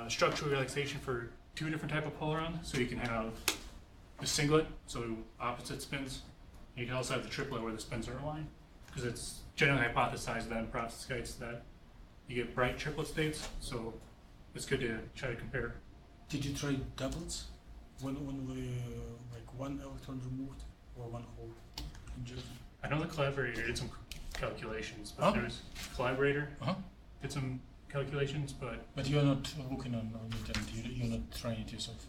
structural relaxation for 2 different type of polaron. So you can have the singlet, so opposite spins. And you can also have the triplet where the spins are aligned. Because it's generally hypothesized that in perovskites that you get bright triplet states. So it's good to try to compare. Did you try doublets? When we like one electron removed or one hole injected? I know the collaborator did some calculations, but Huh? there's collaborator Uh-huh. did some calculations, but But you're not looking on it and you're not trying it yourself.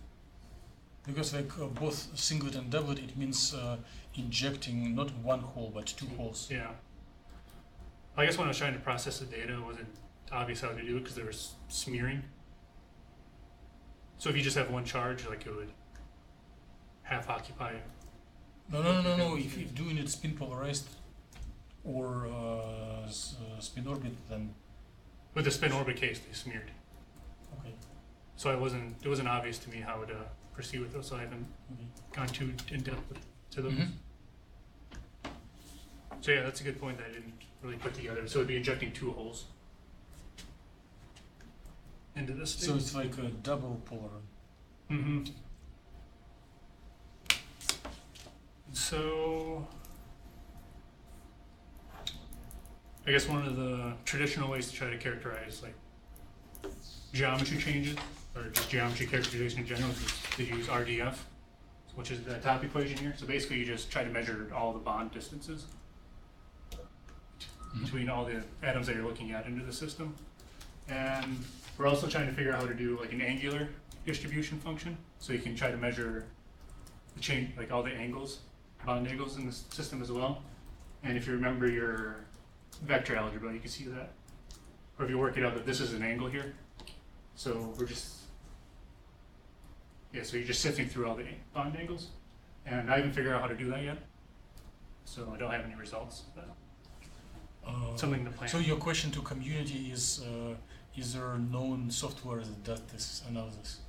Because like both singlet and doublet, it means injecting not one hole but two holes. yeah. I guess when I was trying to process the data, it wasn't obvious how to do it because there was smearing. So if you just have one charge, like it would half occupy. No. If you're doing it spin polarized or spin orbit, then With the spin orbit case, they smeared. okay. So it wasn't obvious to me how to proceed with those. So I haven't Okay. gone too in depth to those. Mhm. So yeah, that's a good point that I didn't really put together. So it'd be injecting two holes into this So thing. it's like a double polaron. Mm-hmm. So I guess one of the traditional ways to try to characterize like geometry changes or just geometry characterization in general is to use RDF, which is the top equation here. So basically you just try to measure all the bond distances between all the atoms that you're looking at into the system. And we're also trying to figure out how to do like an angular distribution function. So you can try to measure the change, like all the angles, bond angles in the system as well. And if you remember your vector algebra, you can see that. Or if you work it out that this is an angle here. So we're just, yeah, so you're just sifting through all the bond angles. And I haven't figured out how to do that yet. So I don't have any results. But something to plan. So your question to community is there known software that does this analysis?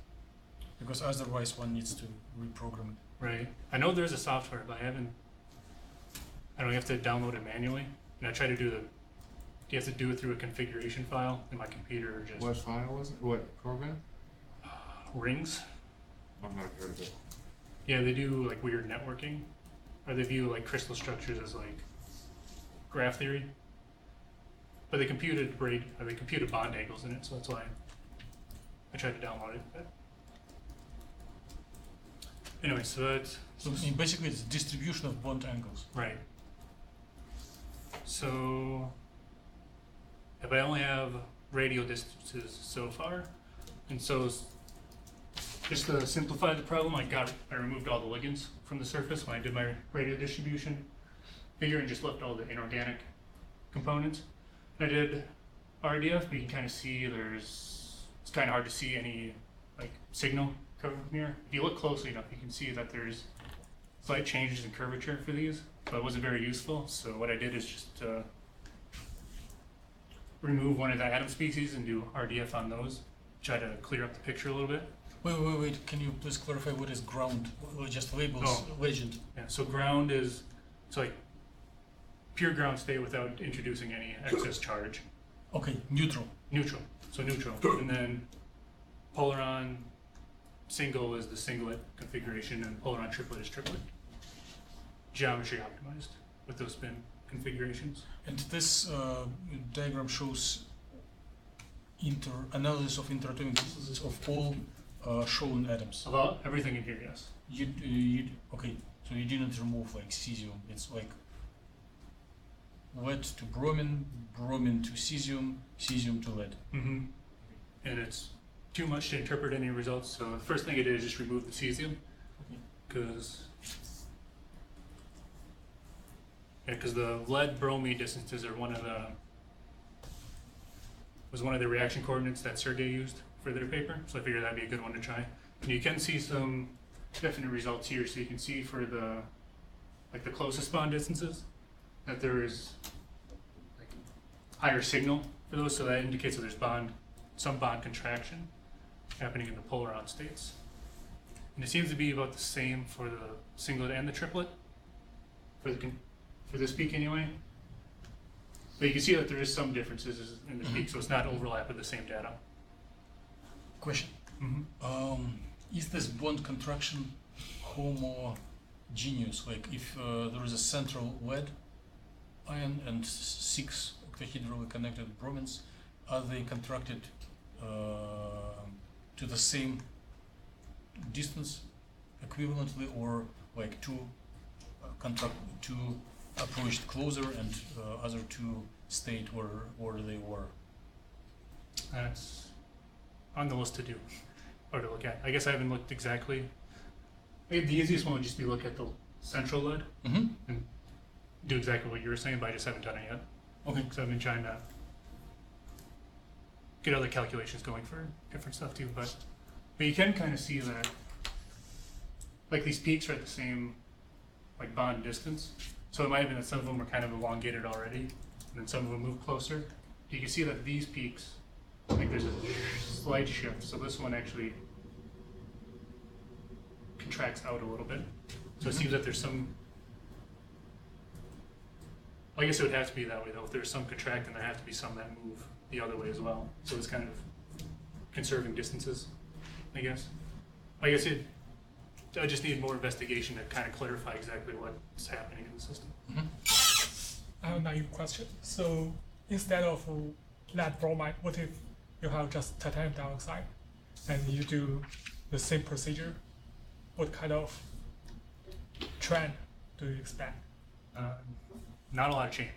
Because otherwise one needs to reprogram it. Right. I know there's a software, but I don't have to download it manually. And I try to do you have to do it through a configuration file in my computer or just What file was it? What program? rings. I've not heard of it. Yeah, they do like weird networking. Or they view like crystal structures as like graph theory. But they computed bond angles in it, so that's why I tried to download it. But anyway, so that's So basically it's distribution of bond angles. right. So if I only have radial distances so far, and so just to simplify the problem, I removed all the ligands from the surface when I did my radial distribution figure and just left all the inorganic components. I did RDF, but you can kind of see it's kind of hard to see any like signal coming from here. If you look closely enough, you can see that there's slight changes in curvature for these, but it wasn't very useful. So what I did is just remove one of the atom species and do RDF on those. Try to clear up the picture a little bit. Wait, can you please clarify what is ground? Or just labels, legend. Yeah, so ground is, like pure ground state without introducing any excess charge. Okay, neutral. Neutral, so neutral. And then polaron single is the singlet configuration and polaron triplet is triplet. Geometry optimized with those spin configurations. And this diagram shows analysis of interatomic distances of all shown atoms. About everything in here, yes. Okay, so you didn't remove like cesium. It's like lead to bromine, bromine to cesium, cesium to lead. Mm-hmm. And it's too much to interpret any results, so the first thing I did is just remove the cesium, because the lead bromine distances are one of the reaction coordinates that Sergey used for their paper, so I figured that'd be a good one to try. And you can see some definite results here, so you can see for the closest bond distances that there is like higher signal for those, so that indicates that there's some bond contraction happening in the polaron states. And it seems to be about the same for the singlet and the triplet, for this peak anyway. But you can see that there is some differences in the peak, so it's not overlap with the same data. Question. Mm-hmm. Is this bond contraction homogeneous? Like if there is a central lead ion and 6 octahedrally connected bromines, are they contracted to the same distance equivalently, or like two approached closer and other two stayed where they were. That's on the list to do or to look at. I guess I haven't looked exactly. Maybe the easiest one would just be look at the central lead Mm-hmm. and do exactly what you were saying, but I just haven't done it yet. Okay. Because I've been trying to get other calculations going for different stuff too. But you can kind of see that like these peaks are at the same like bond distance. So it might have been that some of them were kind of elongated already, and then some of them move closer. You can see that these peaks, like there's a slight shift. So this one actually contracts out a little bit. So it seems that there's some. I guess it would have to be that way though. If there's some contracting, there have to be some that move the other way as well. So it's kind of conserving distances, I guess. I just need more investigation to kind of clarify exactly what's happening in the system. I have a naive question. So instead of lead bromide, what if you have just titanium dioxide and you do the same procedure? What kind of trend do you expect? Not a lot of change.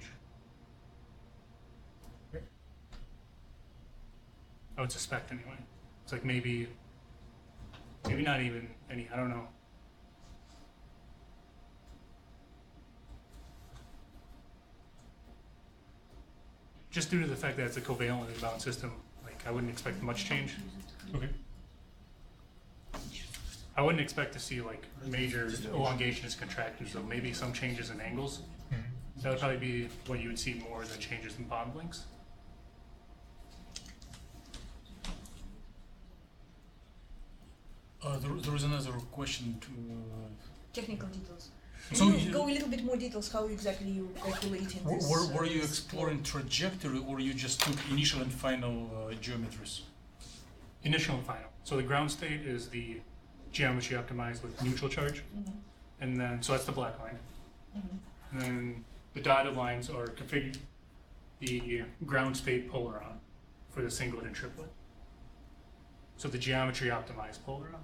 I would suspect anyway. It's like maybe not even any, I don't know. Just due to the fact that it's a covalent bound system, like I wouldn't expect much change. Okay. I wouldn't expect to see like major elongations, contractions, so maybe some changes in angles. That would probably be what you would see more than changes in bond lengths. There is another question to. Technical details. So Can you you- go a little bit more details how exactly you calculating this? Were you this exploring trajectory, or you just took initial and final geometries? Initial and final. So the ground state is the geometry optimized with neutral charge. Mhm. And then, so that's the black line. Mhm. And then the dotted lines are configured the ground state polaron for the singlet and triplet. So the geometry optimized polaron.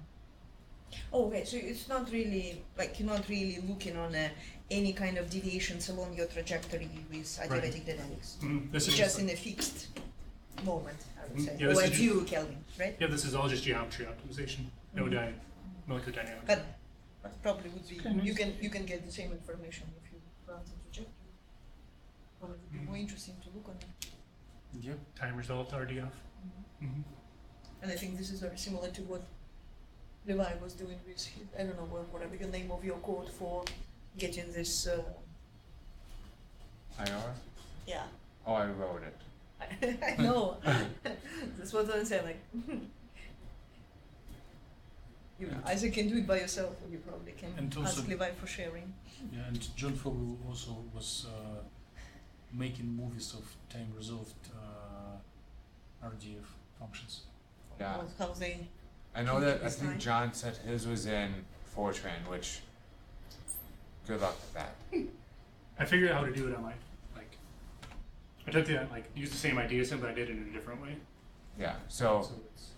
Oh, okay. So it's not really like you're not really looking on any kind of deviations along your trajectory with adiabatic dynamics. This It's is just in a fixed moment, I would say, Yeah, this or is at ju- 0 Kelvin, right? yeah, this is all just geometry optimization. No molecular dynamics. But probably would be Can you we- can get the same information if you run the trajectory. Well, it would be more interesting to look on it. Yep. Time resolved RDF. Mm-hmm. And I think this is very similar to what Levi was doing with his, I don't know whatever the name of your code for getting this. IR? Yeah, Oh, I wrote it. I know. That's what I'm saying. Like, you Yeah. either can do it by yourself, or you probably can And also- ask Levi for sharing. Yeah, and John Fogel also was making movies of time resolved RDF functions. Yeah. How they. I know that I It's think fine. John said his was in Fortran, which good luck with that. I figured out how to do it on my I took the used the same idea set, but I did it in a different way. Yeah. So So it's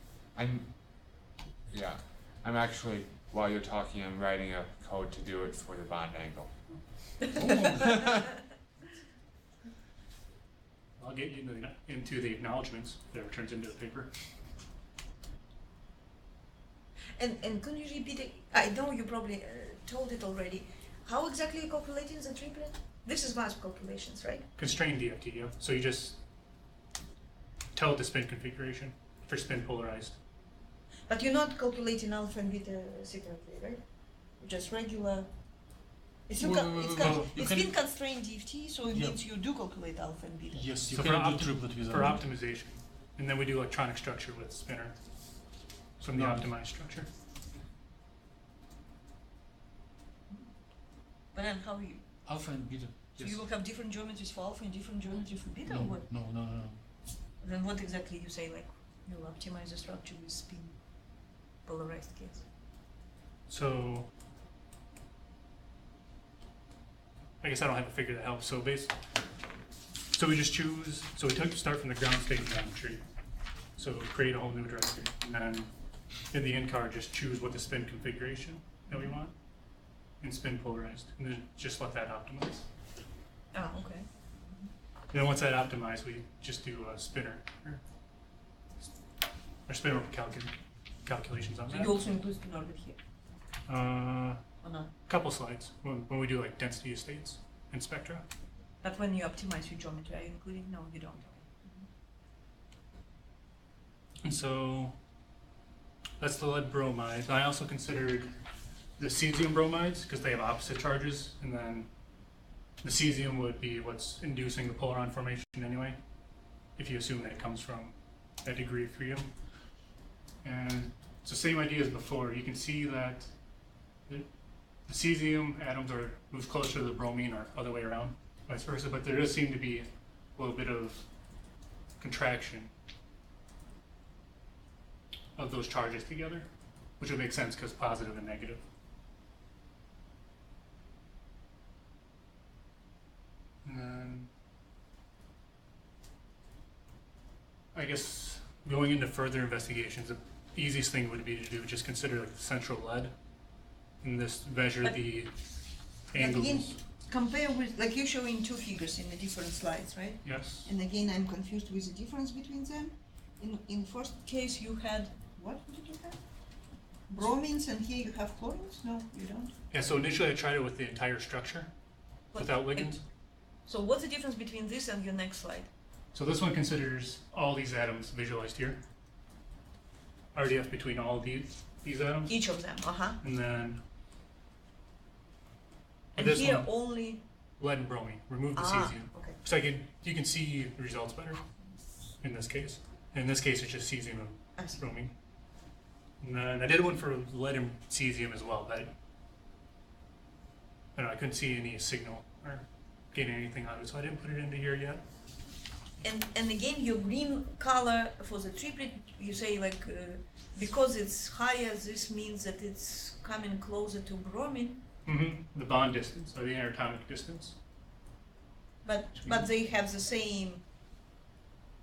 I'm actually while you're talking, I'm writing a code to do it for the bond angle. I'll get you into the acknowledgements that it turns into a paper. And can you repeat it? I know you probably told it already. How exactly are you calculating the triplet? This is VASP calculations, right? Constrained DFT, yeah. So you just tell it the spin configuration for spin polarized. But you're not calculating alpha and beta separately, right? Just regular. It's, Well, you it's can- been constrained DFT, so it Yeah. means you do calculate alpha and beta. Yes, you So can do triplet without. for optimization. And then we do electronic structure with spinner from the Right. optimized structure. But then how you? Alpha and beta. So Yes. you will have different geometries for alpha and different geometry for beta, or No, what? no. Then what exactly you say? Like you'll optimize the structure with spin polarized case. So I guess I don't have a figure that helps. So so we just choose. So we start from the ground state geometry. So create a whole new directory, and then in the in card just choose what the spin configuration that we want, and spin polarized, and then just let that optimize. Oh, okay. Then once that optimized, we just do a spinner. Or spinner calculations on So that. you also include spin orbit here, or not? Couple slides when we do like density of states in spectra. But when you optimize your geometry, are you including? No, you don't. And so that's the lead bromides. I also considered the cesium bromides because they have opposite charges, and then the cesium would be what's inducing the polaron formation anyway, if you assume that it comes from that degree of freedom. And it's the same idea as before. You can see that the cesium atoms are moved closer to the bromine or other way around, vice versa, but there does seem to be a little bit of contraction of those charges together, which would make sense because positive and negative. And then I guess going into further investigations, the easiest thing would be to do just consider like the central lead and this measure But- the But again, angles. compare with, like you're showing two figures in the different slides, right? Yes. And again, I'm confused with the difference between them. In first case, you had, what did you have? Bromines, and here you have chlorines? No, you don't. Yeah, so initially I tried it with the entire structure What- without ligands. So what's the difference between this and your next slide? So this one considers all these atoms visualized here. RDF between all these atoms. Each of them, uh-huh. And then And this here one, only, lead and bromine. Remove the cesium. okay. So you can see the results better in this case. In this case, it's just cesium and I see. bromine. And then I did one for lead and cesium as well, but I don't know, I couldn't see any signal or getting anything out of it, so I didn't put it into here yet. And again, your green color for the triplet, you say like, because it's higher, this means that it's coming closer to bromine, The bond distance, or the interatomic distance. but they have the same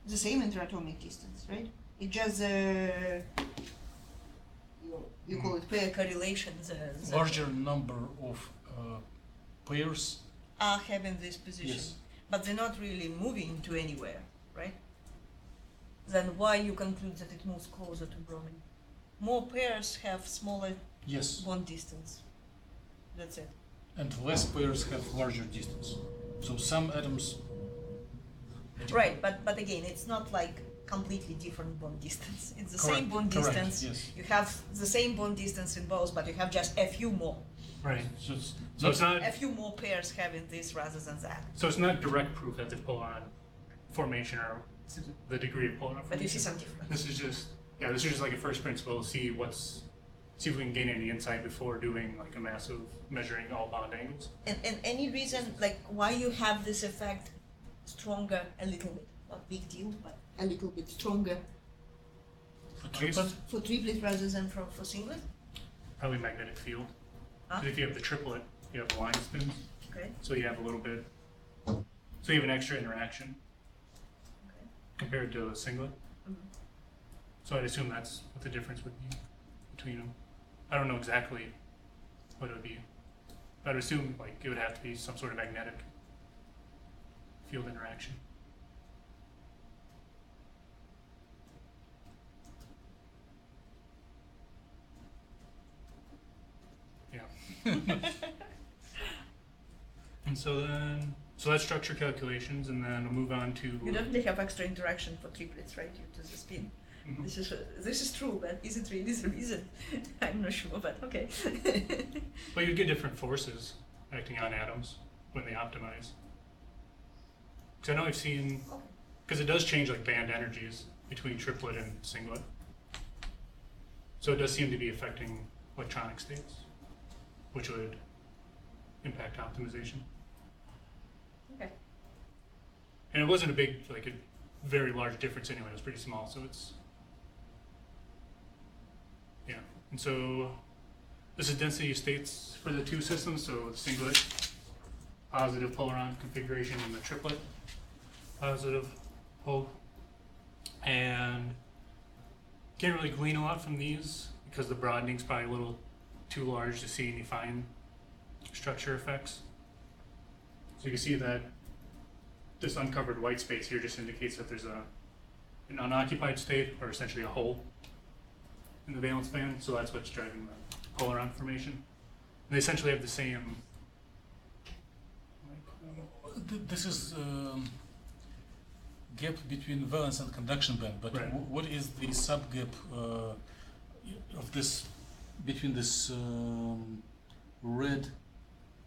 interatomic distance, right? It just you call it pair correlation. The Larger number of pairs. are having this position, Yes. but they're not really moving to anywhere, right? Then why you conclude that it moves closer to bromine? More pairs have smaller Yes. bond distance. That's it. And less pairs have larger distance. So some atoms. Right, but again, it's not like completely different bond distance. It's the same bond Correct, distance. yes. You have the same bond distance in both, but you have just a few more. Right. So it's So it's not A few more pairs having this rather than that. so it's not direct proof that the polaron formation or the degree of polaron formation. But you see some difference. This is just like a first principle. See if we can gain any insight before doing like a massive measuring all bond angles. And any reason like why you have this effect stronger a little bit? Not big deal, but a little bit stronger a I guess triplet. for triplet rather than for singlet? probably magnetic field. Huh? 'Cause if you have the triplet, you have line spins, Okay. so you have a little bit. So you have an extra interaction Okay. compared to a singlet. Mhm. So I'd assume that's what the difference would be between them. I don't know exactly what it would be. I'd assume like it would have to be some sort of magnetic field interaction. Yeah. And so that's structure calculations, and then we'll move on to. You definitely have extra interaction for triplets, right? Due to the spin. Mhm. This is true, but is it really the reason? I'm not sure, but okay. But you get different forces acting on atoms when they optimize. Because I know I've seen, because it does change like band energies between triplet and singlet. So it does seem to be affecting electronic states, which would impact optimization. Okay. And it wasn't a big, like a very large difference anyway, it was pretty small, so it's, yeah. And so this is density of states for the two systems, so the singlet, positive polaron configuration, and the triplet, positive pole. And can't really glean a lot from these because the broadening's probably a little too large to see any fine structure effects. So you can see that this uncovered white space here just indicates that there's an unoccupied state, or essentially a hole in the valence band. So that's what's driving the polaron formation. And they essentially have the same. This is gap between valence and conduction band, but Right. What is the subgap of this between this red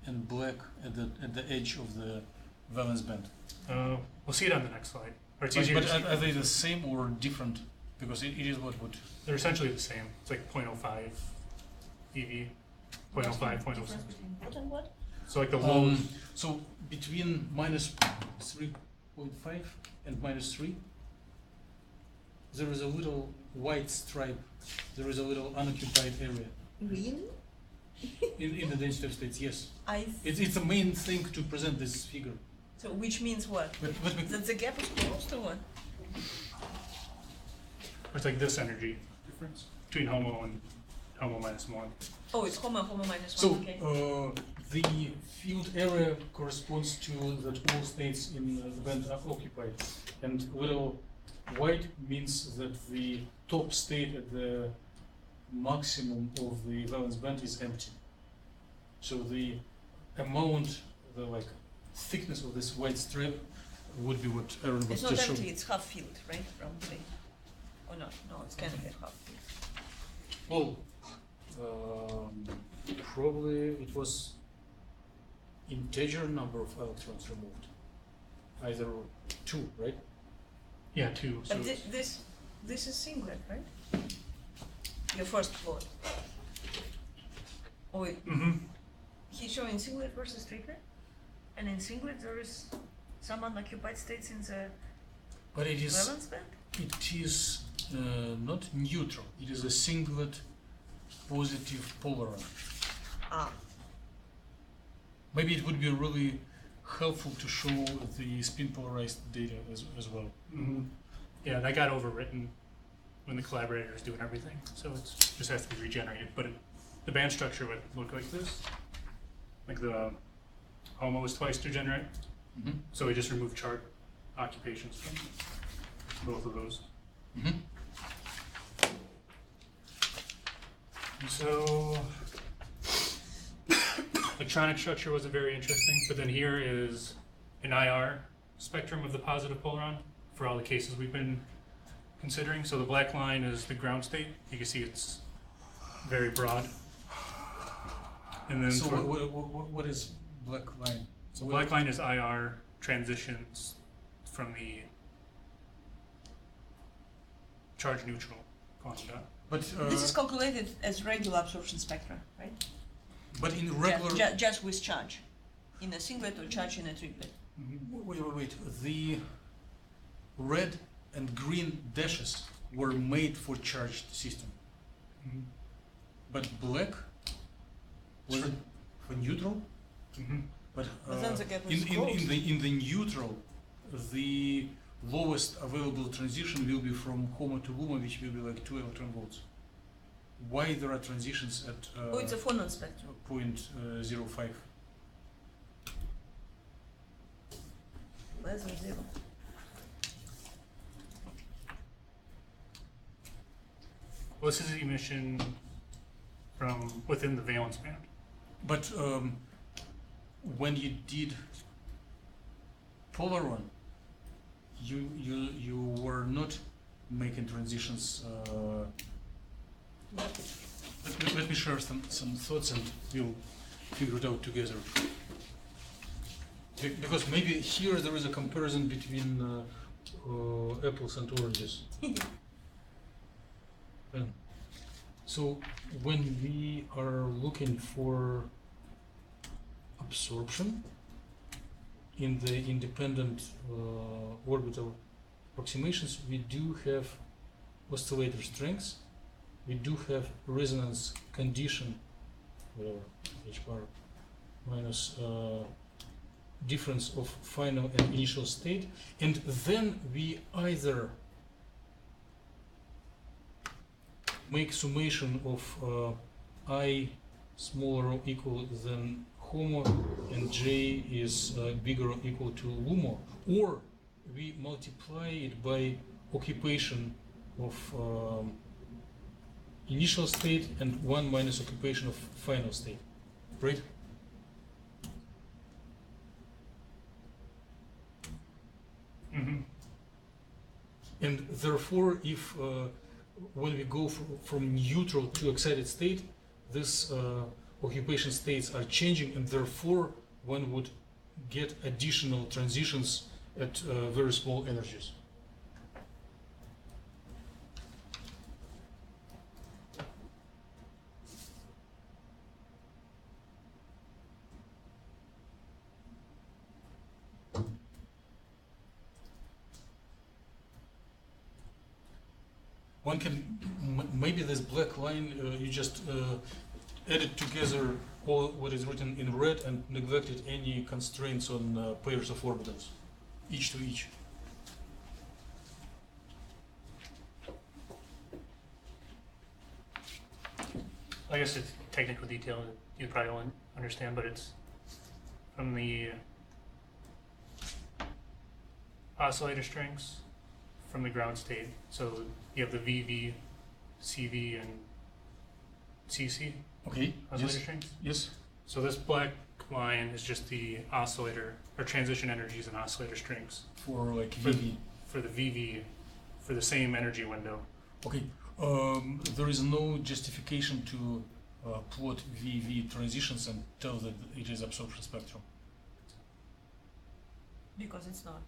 and black at the edge of the valence band? We'll see it on the next slide. Or it's But, easier but to see. are they the same or different? Because it is what would. They're essentially the same. It's like 0.05 EV, 0.05, 0.06. Difference between what and what? So like the low. So between minus 3.5 and minus 3, there is a little white stripe. There is a little unoccupied area Really? in the density of states. Yes, I. it's the main thing to present this figure. So which means what? But let me. That the gap is closed or what? It's like this energy difference between HOMO and HOMO minus 1. Oh, it's homo minus So 1. Okay. the field area corresponds to that all states in the band are occupied, and little white means that the top state at the maximum of the valence band is empty. So the amount, the like thickness of this white strip would be what Aaron was It's not just empty. showing. It's half filled, right? From the. Or not? No, it's kind of a half filled. Well, probably it was integer number of electrons removed, either 2, right? Yeah, 2. So But it's- this is singlet, right? Your first plot. Oh, wait, Mhm. he's showing singlet versus triplet, and in singlet there is some unoccupied states in the But it is valence band. not neutral. It is a singlet positive polaron. Ah, Maybe it would be really helpful to show the spin polarized data as well. Mhm. Yeah, that got overwritten when the collaborator is doing everything, so it just has to be regenerated. But the band structure would look like this. Like the HOMO is twice degenerate, Mm-hmm. so we just removed chart occupations from both of those. Mm-hmm. So electronic structure wasn't very interesting, but then here is an IR spectrum of the positive polaron for all the cases we've been considering. So the black line is the ground state. You can see it's very broad. And then So for, what is black line? so black line is IR transitions from the charge neutral quantum dot. But this is calculated as regular absorption spectra, right? but in regular Just with charge, in a singlet or charge in a triplet. wait. The red and green dashes were made for charged system, but black was it for neutral. Mm-hmm. But But then the gap is in closed. the neutral, the lowest available transition will be from HOMO to LUMO, which will be like 2 electron volts. Why there are transitions at Oh, it's a phonon spectrum. 0.05? Less than 0. Well, this is emission from within the valence band. But when you did polaron, you were not making transitions. Let me share some thoughts and we'll figure it out together. Because maybe here there is a comparison between apples and oranges. So when we are looking for absorption in the independent orbital approximations, we do have oscillator strengths, we do have resonance condition, whatever, h bar minus difference of final and initial state, and then we either make summation of I smaller or equal than homo and J is bigger or equal to LUMO, or we multiply it by occupation of initial state and 1 minus occupation of final state, right? Mm-hmm. And therefore, if when we go from neutral to excited state, this occupation states are changing, and therefore one would get additional transitions at very small energies. One can, maybe this black line, you just added together all what is written in red and neglected any constraints on pairs of orbitals, each to each. I guess it's technical detail that you probably won't understand, but it's from the oscillator strings from the ground state. So you have the VV, CV, and CC Okay. oscillator Yes. strings. Yes. So this black line is just the oscillator or transition energies and oscillator strings For like For- VV. for the VV for the same energy window. Okay. There is no justification to plot VV transitions and tell that it is absorption spectrum. Because it's not.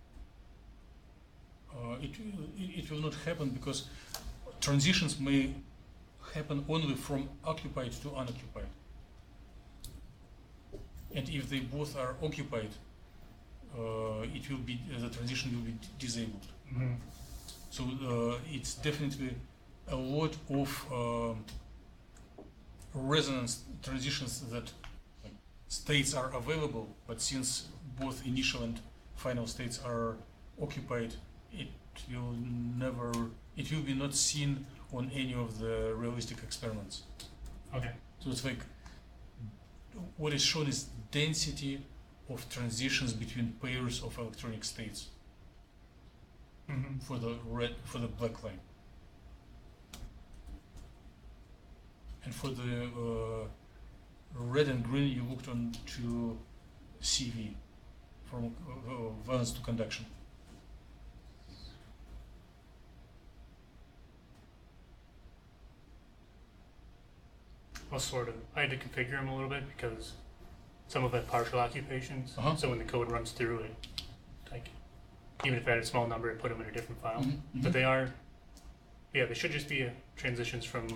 It will not happen because transitions may happen only from occupied to unoccupied. And if they both are occupied, it will be the transition will be disabled. Mm-hmm. So it's definitely a lot of resonance transitions that like, states are available, but since both initial and final states are occupied, it will be not seen on any of the realistic experiments. Okay. So it's like what is shown is density of transitions between pairs of electronic states Mm-hmm. for the black line. And for the red and green, you looked on to CV from valence to conduction. Well, sort of. I had to configure them a little bit because some of them had partial occupations. Uh-huh. So when the code runs through it, like even if I had a small number, it put them in a different file. Mhm, But mhm. they are, yeah, they should just be transitions from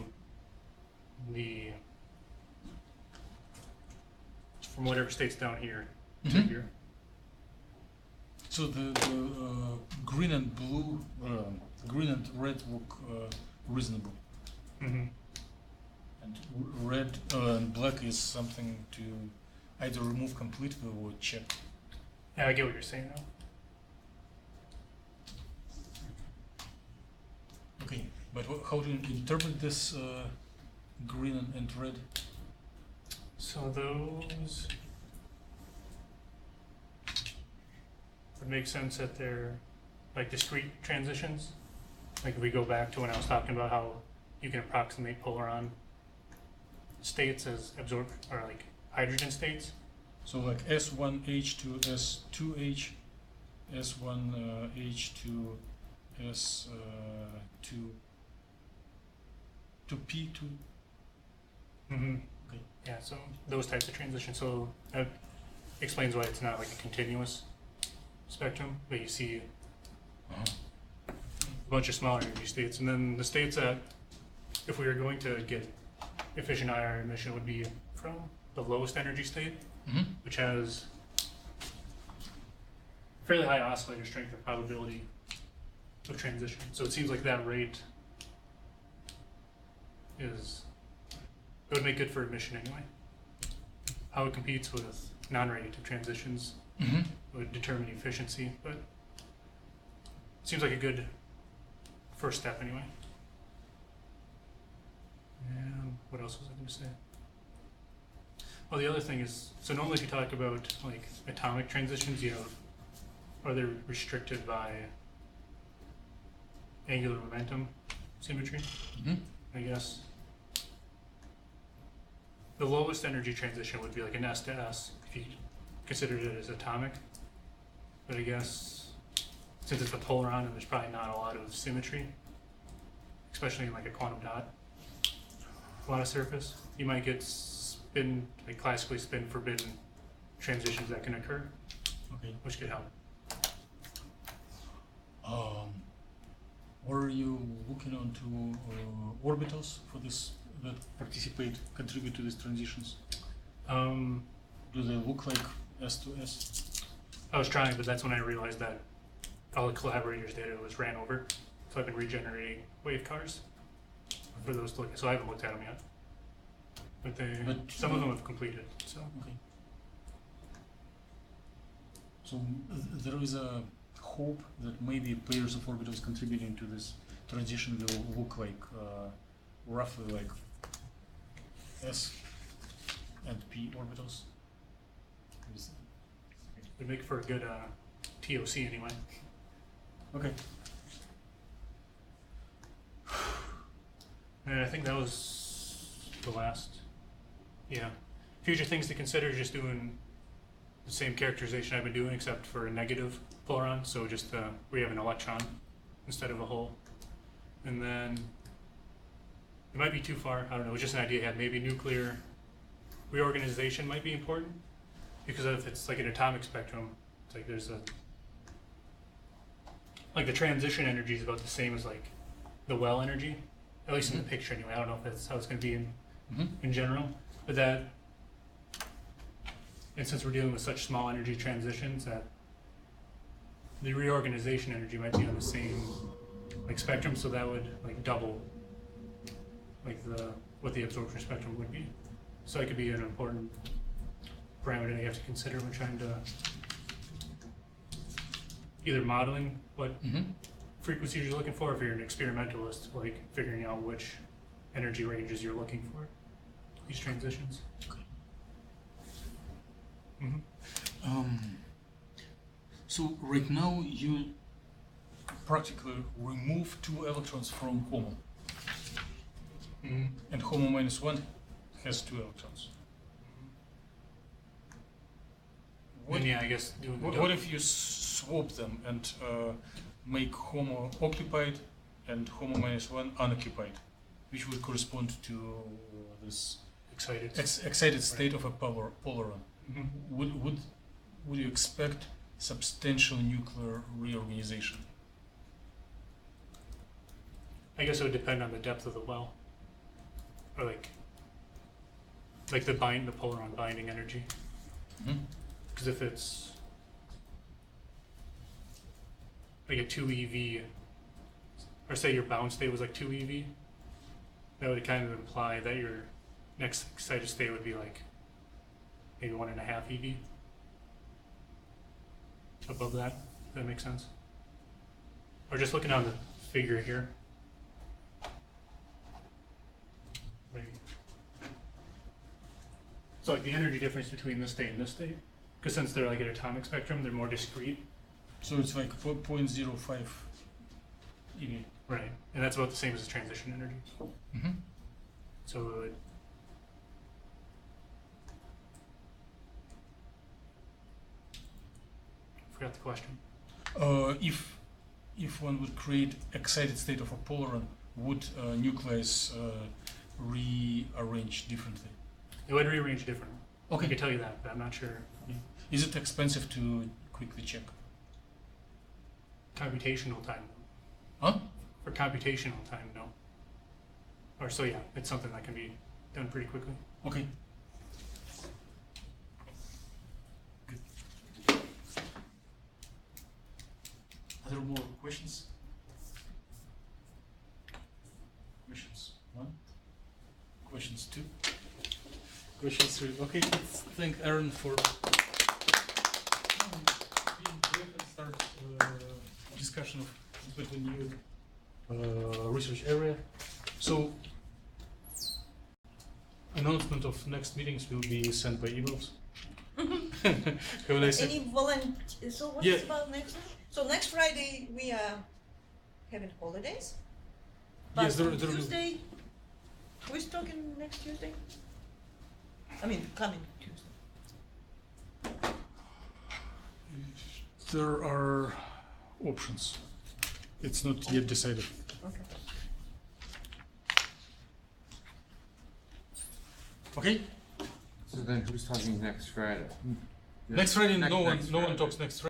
whatever state's down here to Mhm. here. So the green and blue, green and red look reasonable, Mm-hmm. and red and black is something to either remove completely or check. Yeah, I get what you're saying now. Okay, but how do you interpret this green and red? So those would make sense that they're like discrete transitions. Like if we go back to when I was talking about how you can approximate polaron states as absorbed or like hydrogen states. So like S1H to S2H, S1H to S2 to P2. Mm-hmm. Okay. Yeah, so those types of transitions. So that explains why it's not like a continuous spectrum, but you see Uh-huh. a bunch of smaller energy states. And then the states that, if we were going to get efficient IR emission, would be from the lowest energy state, Mm-hmm. which has fairly high oscillator strength or probability of transition. So it seems like that rate it would make good for emission anyway. How it competes with non-radiative transitions Mm-hmm. would determine efficiency, but it seems like a good first step anyway. And what else was I going to say? Well, the other thing is, so normally if you talk about like atomic transitions, you have, are they restricted by angular momentum symmetry? Mm-hmm. I guess. The lowest energy transition would be like an S to S if you considered it as atomic. But I guess since it's a polaron and there's probably not a lot of symmetry, especially in like a quantum dot, a lot of surface, you might get spin, like classically spin forbidden transitions that can occur, Okay. which could help. Are you looking onto orbitals for this that contribute to these transitions? Do they look like S to S? I was trying, but that's when I realized that all the collaborators' data was ran over. So I've been regenerating wave cars for those to look at. So I haven't looked at them yet. But some of them have completed. So Okay. So there is a hope that maybe pairs of orbitals contributing to this transition will look like roughly like S and P orbitals. would make for a good TOC anyway. Okay. And I think that was the last. Yeah. Future things to consider, just doing the same characterization I've been doing, except for a negative polaron. So just we have an electron instead of a hole. And then it might be too far. I don't know. It was just an idea I had. Maybe nuclear reorganization might be important, because if it's like an atomic spectrum, it's like there's a like the transition energy is about the same as like the well energy, at least in the picture anyway. I don't know if that's how it's going to be in general, but that, and since we're dealing with such small energy transitions, that the reorganization energy might be on the same like spectrum, so that would like double like what the absorption spectrum would be. So it could be an important parameter that you have to consider when trying to either modeling what frequencies you're looking for, if you're an experimentalist, like figuring out which energy ranges you're looking for these transitions. So right now you practically remove 2 electrons from HOMO, and HOMO -1 has 2 electrons. And yeah, I guess doing the What if you swap them and make HOMO occupied and HOMO -1 unoccupied, which would correspond to this excited state of a polaron? Would you expect substantial nuclear reorganization? I guess it would depend on the depth of the well, or like the polaron binding energy. Because if it's like a 2 eV, or say your bound state was like 2 eV, that would kind of imply that your next excited state would be like maybe 1.5 eV. Above that, if that makes sense. Or just looking on the figure here. Maybe. So like the energy difference between this state and this state, because since they're like an atomic spectrum, they're more discrete. So it's like 0.05 eV. Right, and that's about the same as the transition energy. So it would, forgot the question. If one would create excited state of a polaron, would nucleus rearrange differently? It would rearrange differently. Okay. I could tell you that, but I'm not sure. Is it expensive to quickly check? Computational time. Huh? For computational time, no. Or so yeah, it's something that can be done pretty quickly. Okay. Are there more questions? Questions 1? Questions 2? Questions 3? Okay, let's thank Aaron for being brief and start discussion of between you research area. So announcement of next meetings will be sent by emails. Have a nice Any volunteers? So what's Yeah. about next week? So next Friday we are having holidays. Yes, But there- on there will- Tuesday, who's talking next Tuesday? I mean, coming Tuesday. There are options. It's not yet decided. Okay. Okay? So then who's talking next Friday? Next Friday, Next no one Friday. talks next Friday.